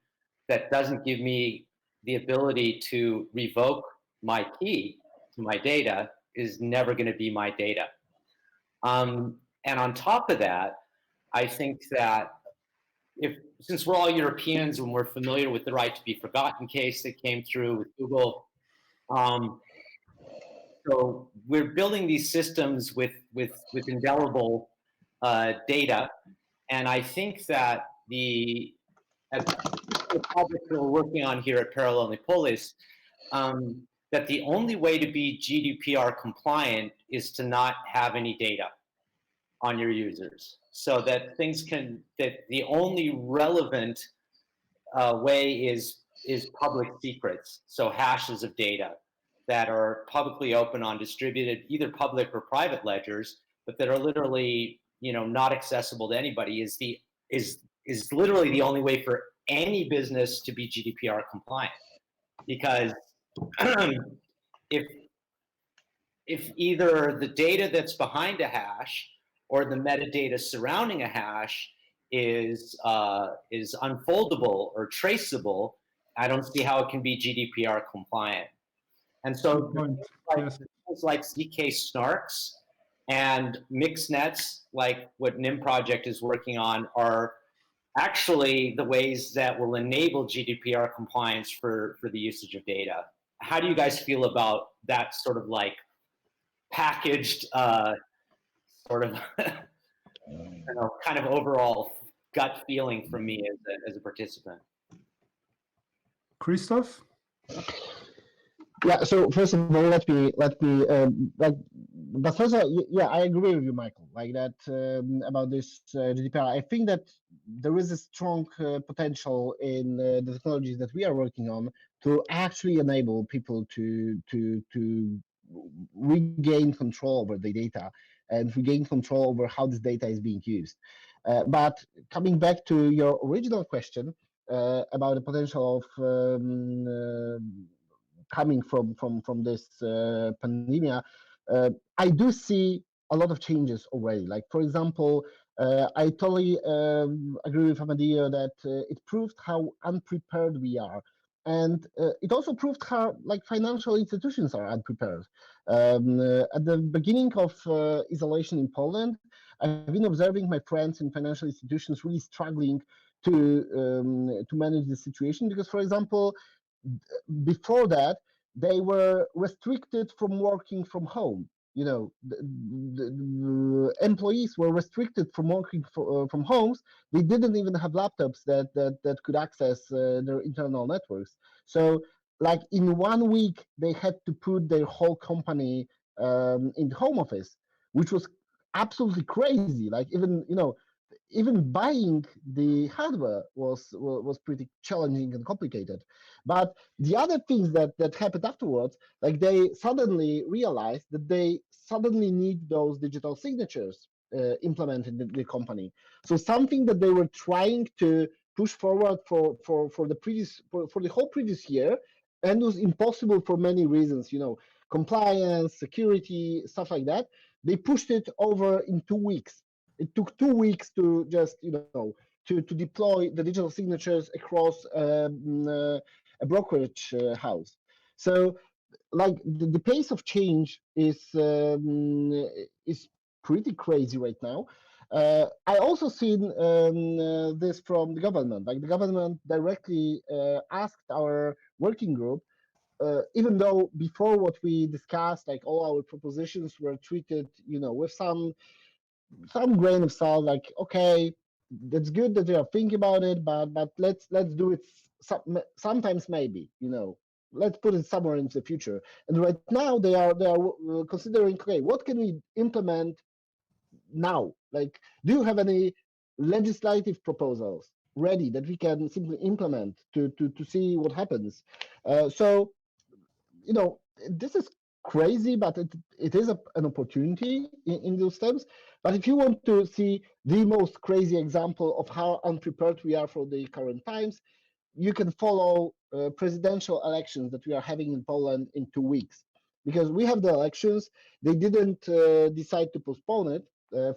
that doesn't give me the ability to revoke my key to my data is never going to be my data. And on top of that, I think that since we're all Europeans and we're familiar with the right to be forgotten case that came through with Google, so we're building these systems with indelible data, and I think that the project that we're working on here at Parallele and Polis, that the only way to be GDPR compliant is to not have any data on your users, so that the only relevant way is public secrets, so hashes of data that are publicly open on distributed either public or private ledgers, but that are literally not accessible to anybody is literally the only way for any business to be GDPR compliant. Because if either the data that's behind a hash or the metadata surrounding a hash is unfoldable or traceable, I don't see how it can be GDPR compliant. And so things like ZK snarks And mixed nets, like what NIM project is working on, are actually the ways that will enable GDPR compliance for the usage of data. How do you guys feel about that sort of like packaged sort of kind of overall gut feeling from me as a participant? Krzysztof? Yeah. So first of all, let me but first of all, yeah, I agree with you, Michael. Like that about this GDPR. I think that there is a strong potential in the technologies that we are working on to actually enable people to regain control over the data and regain control over how this data is being used. But coming back to your original question about the potential of coming from this pandemia, I do see a lot of changes already. Like, for example, I totally agree with Amedeo that it proved how unprepared we are. And it also proved how like financial institutions are unprepared. At the beginning of isolation in Poland, I've been observing my friends in financial institutions really struggling to manage the situation because, for example, before that, they were restricted from working from home. You know, the employees were restricted from working from homes. They didn't even have laptops that could access their internal networks. So, like in 1 week, they had to put their whole company in the home office, which was absolutely crazy. Like even buying the hardware was pretty challenging and complicated. But the other things that happened afterwards, like they suddenly realized that they suddenly need those digital signatures implemented in the company. So something that they were trying to push forward for the whole previous year, and was impossible for many reasons, compliance, security, stuff like that. They pushed it over in 2 weeks. It took 2 weeks to just, to deploy the digital signatures across a brokerage house. So, like the pace of change is pretty crazy right now. I also seen this from the government. Like the government directly asked our working group, even though before what we discussed, like all our propositions were treated, with some grain of salt, like, okay, that's good that they are thinking about it, but let's do it sometimes, maybe, let's put it somewhere in the future. And right now they are considering, okay, what can we implement now? Like, do you have any legislative proposals ready that we can simply implement to see what happens? So this is crazy, but it is an opportunity in those terms. But if you want to see the most crazy example of how unprepared we are for the current times, you can follow presidential elections that we are having in Poland in 2 weeks. Because we have the elections, they didn't decide to postpone it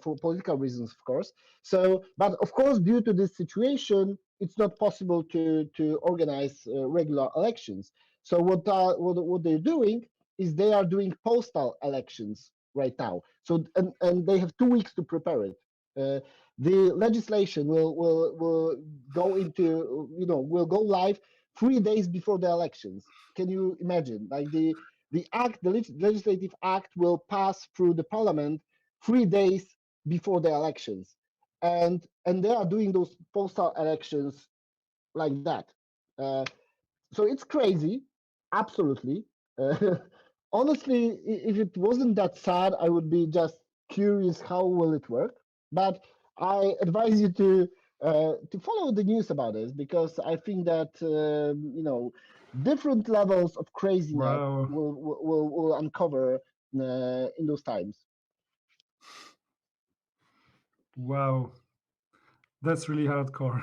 for political reasons, of course. So, but of course, due to this situation, it's not possible to organize regular elections. So what they're doing is they are doing postal elections right now. So and they have 2 weeks to prepare it. The legislation will go into will go live 3 days before the elections. Can you imagine? Like the legislative act will pass through the parliament 3 days before the elections, and they are doing those postal elections like that. So it's crazy, absolutely. Honestly, if it wasn't that sad, I would be just curious how will it work. But I advise you to follow the news about this, because I think that different levels of craziness Wow. will uncover in those times. Wow, that's really hardcore.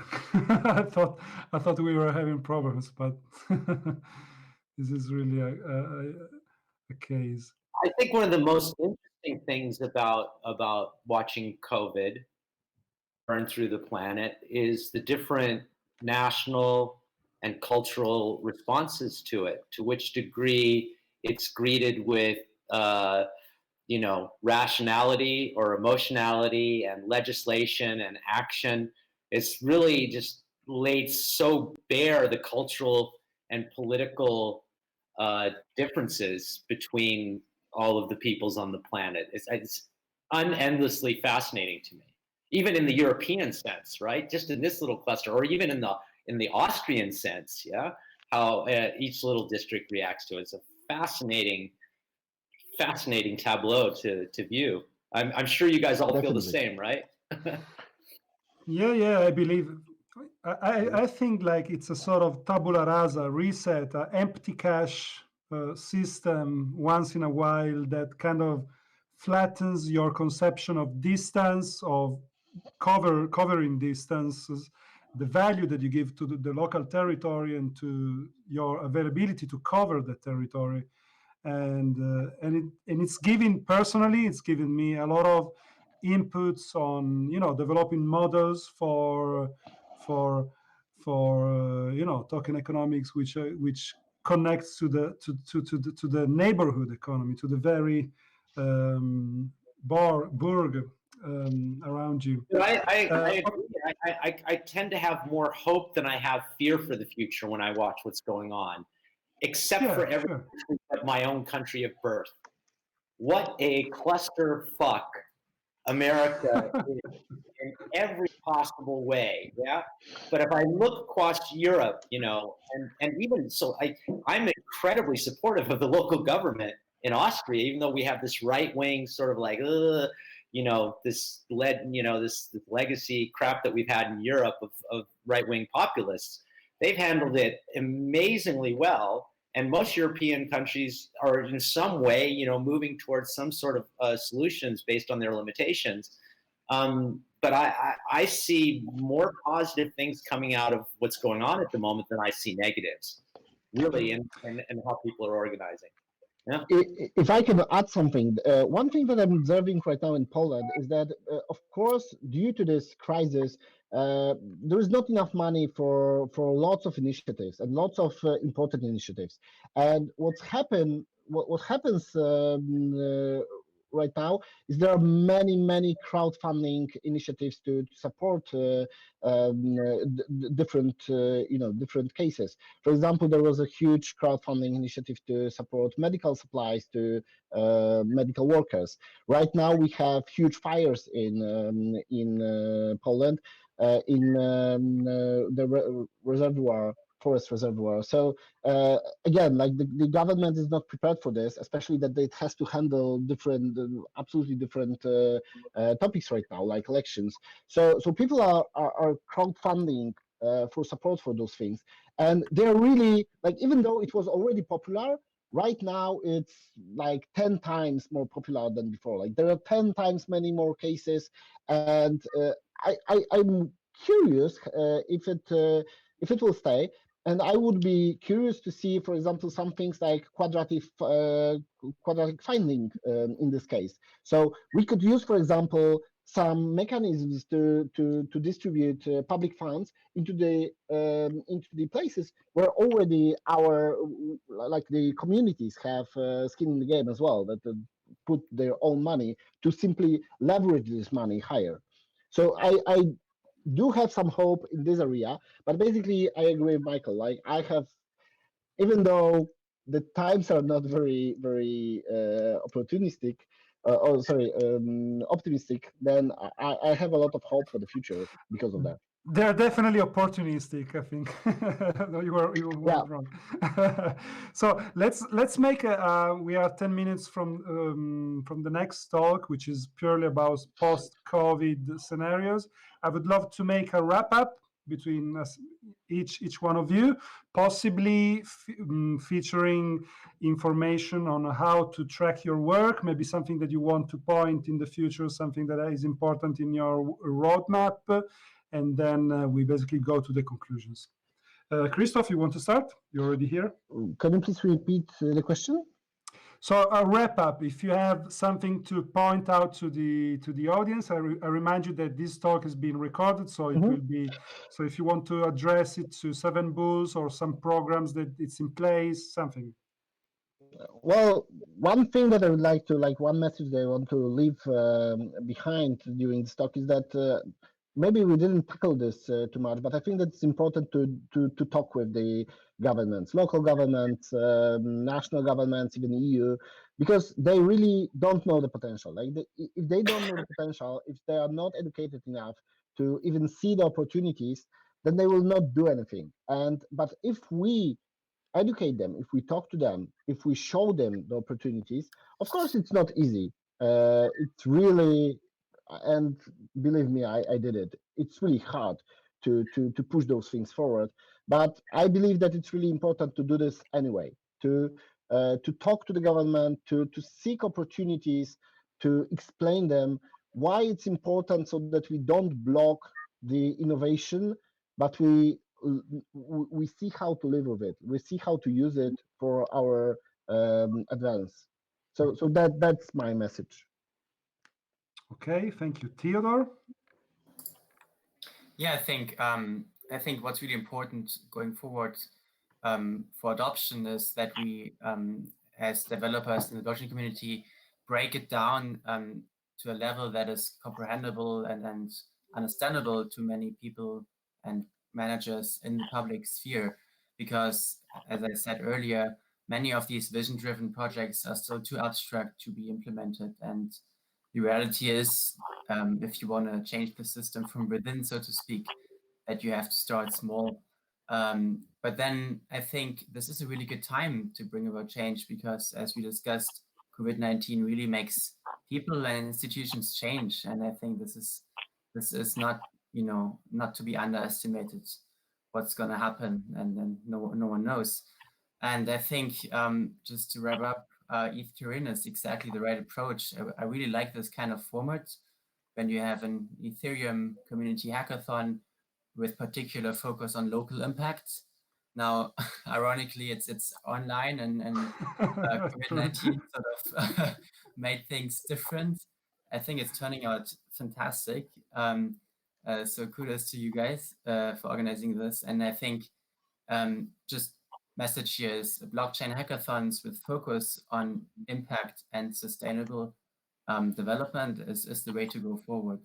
I thought we were having problems, but this is really a case. I think one of the most interesting things about watching COVID burn through the planet is the different national and cultural responses to it. To which degree it's greeted with rationality or emotionality and legislation and action. It's really just laid so bare the cultural and political differences between all of the peoples on the planet. It's unendlessly fascinating to me, even in the European sense, right? Just in this little cluster, or even in the Austrian sense, yeah, how each little district reacts to it. It's a fascinating tableau to view. I'm sure you guys all feel the same, right? Yeah, I believe. I think like it's a sort of tabula rasa, reset, empty cache system once in a while that kind of flattens your conception of distance, of covering distances, the value that you give to the local territory and to your availability to cover the territory. And it's giving me a lot of inputs on developing models for token economics, which connects to the neighborhood economy, to the very burg around you. I agree. I tend to have more hope than I have fear for the future when I watch what's going on, except for every country but my own country of birth. What a clusterfuck America is in every possible way, yeah. But if I look across Europe, and even so, I'm incredibly supportive of the local government in Austria, even though we have this right-wing sort of like, this legacy crap that we've had in Europe of right-wing populists. They've handled it amazingly well. And most European countries are in some way, moving towards some sort of solutions based on their limitations. But I see more positive things coming out of what's going on at the moment than I see negatives, really, and how people are organizing. Yeah. If I can add something, one thing that I'm observing right now in Poland is that, of course, due to this crisis, there is not enough money for lots of initiatives and lots of important initiatives. And what happens right now is there are many crowdfunding initiatives to support different different cases. For example, there was a huge crowdfunding initiative to support medical supplies to medical workers. Right now we have huge fires in Poland in the forest reservoir. So again, like the government is not prepared for this, especially that it has to handle different, absolutely different topics right now, like elections. So people are crowdfunding for support for those things, and they're really like, even though it was already popular, right now it's like 10 times more popular than before. Like there are 10 times many more cases, and I'm curious if it will stay. And I would be curious to see, for example, some things like quadratic finding in this case. So we could use, for example, some mechanisms to distribute public funds into the places where already the communities have skin in the game as well, that put their own money to simply leverage this money higher. So I do have some hope in this area, but basically I agree with Michael. Like I have, even though the times are not very opportunistic, optimistic, then I have a lot of hope for the future because of that. They're definitely opportunistic, I think. No, you were wrong. So let's make we are 10 minutes from the next talk, which is purely about post-COVID scenarios. I would love to make a wrap up between us, each one of you, possibly featuring information on how to track your work, maybe something that you want to point in the future, something that is important in your roadmap. And then we basically go to the conclusions. Krzysztof, you want to start? You're already here. Can you please repeat the question? So a wrap up. If you have something to point out to the audience, I remind you that this talk is being recorded, so it will be. So if you want to address it to Seven Bulls or some programs that it's in place, something. Well, one thing that I would like to, one message that I want to leave behind during this talk is that maybe we didn't tackle this too much, but I think that it's important to talk with the governments, local governments, national governments, even EU, because they really don't know the potential. If they don't know the potential, if they are not educated enough to even see the opportunities, then they will not do anything. But if we educate them, if we talk to them, if we show them the opportunities, of course it's not easy. It's really, and believe me, I did it. It's really hard to push those things forward. But I believe that it's really important to do this anyway, to talk to the government, to seek opportunities, to explain them why it's important so that we don't block the innovation, but we see how to live with it. We see how to use it for our advance. So that's my message. Okay, thank you, Theodor. Yeah, I think what's really important going forward for adoption is that we, as developers in the blockchain community, break it down to a level that is comprehensible and understandable to many people and managers in the public sphere. Because, as I said earlier, many of these vision-driven projects are still too abstract to be implemented. And the reality is, if you want to change the system from within, so to speak, that you have to start small. But then I think this is a really good time to bring about change because, as we discussed, COVID-19 really makes people and institutions change, and I think this is not not to be underestimated. What's going to happen, and then no one knows. And I think just to wrap up, ETHTurin is exactly the right approach. I really like this kind of format when you have an Ethereum community hackathon with particular focus on local impact. Now, ironically, it's online and COVID-19 sort of made things different. I think it's turning out fantastic. So kudos to you guys for organizing this. And I think just message here is blockchain hackathons with focus on impact and sustainable development is the way to go forward.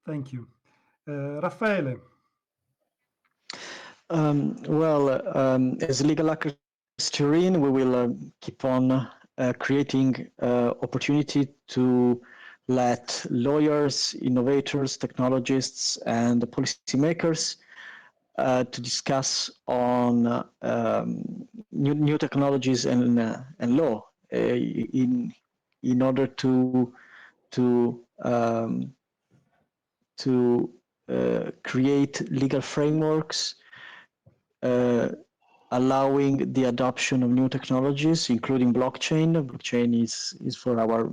Thank you. Raffaele. As Legal Hackers Turin, we will keep on creating opportunity to let lawyers, innovators, technologists, and policymakers to discuss on new technologies and law in order to create legal frameworks allowing the adoption of new technologies, including blockchain. Blockchain is for our,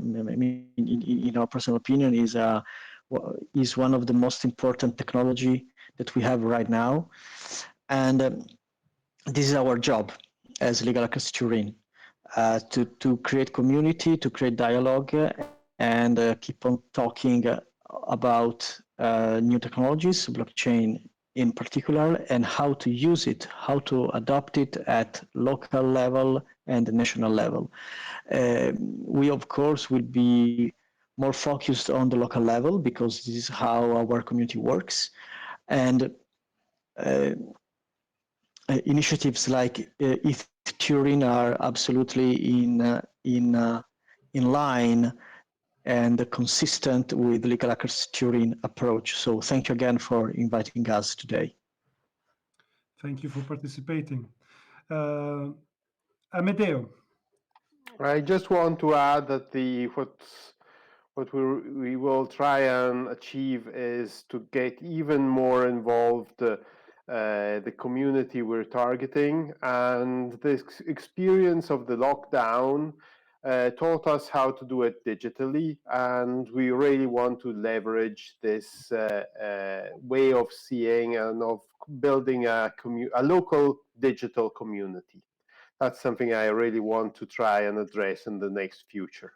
in our personal opinion, is one of the most important technology that we have right now, and this is our job as Legal Hackers Turin, to create community, to create dialogue, and keep on talking about new technologies, blockchain in particular, and how to use it, how to adopt it at local level and national level. We, of course, will be more focused on the local level because this is how our community works. And initiatives like ETHTurin are absolutely in line and consistent with Legal Hackers Turin approach. So thank you again for inviting us today. Thank you for participating. Amedeo. I just want to add that what we will try and achieve is to get even more involved the community we're targeting, and this experience of the lockdown taught us how to do it digitally, and we really want to leverage this way of seeing and of building a local digital community. That's something I really want to try and address in the next future.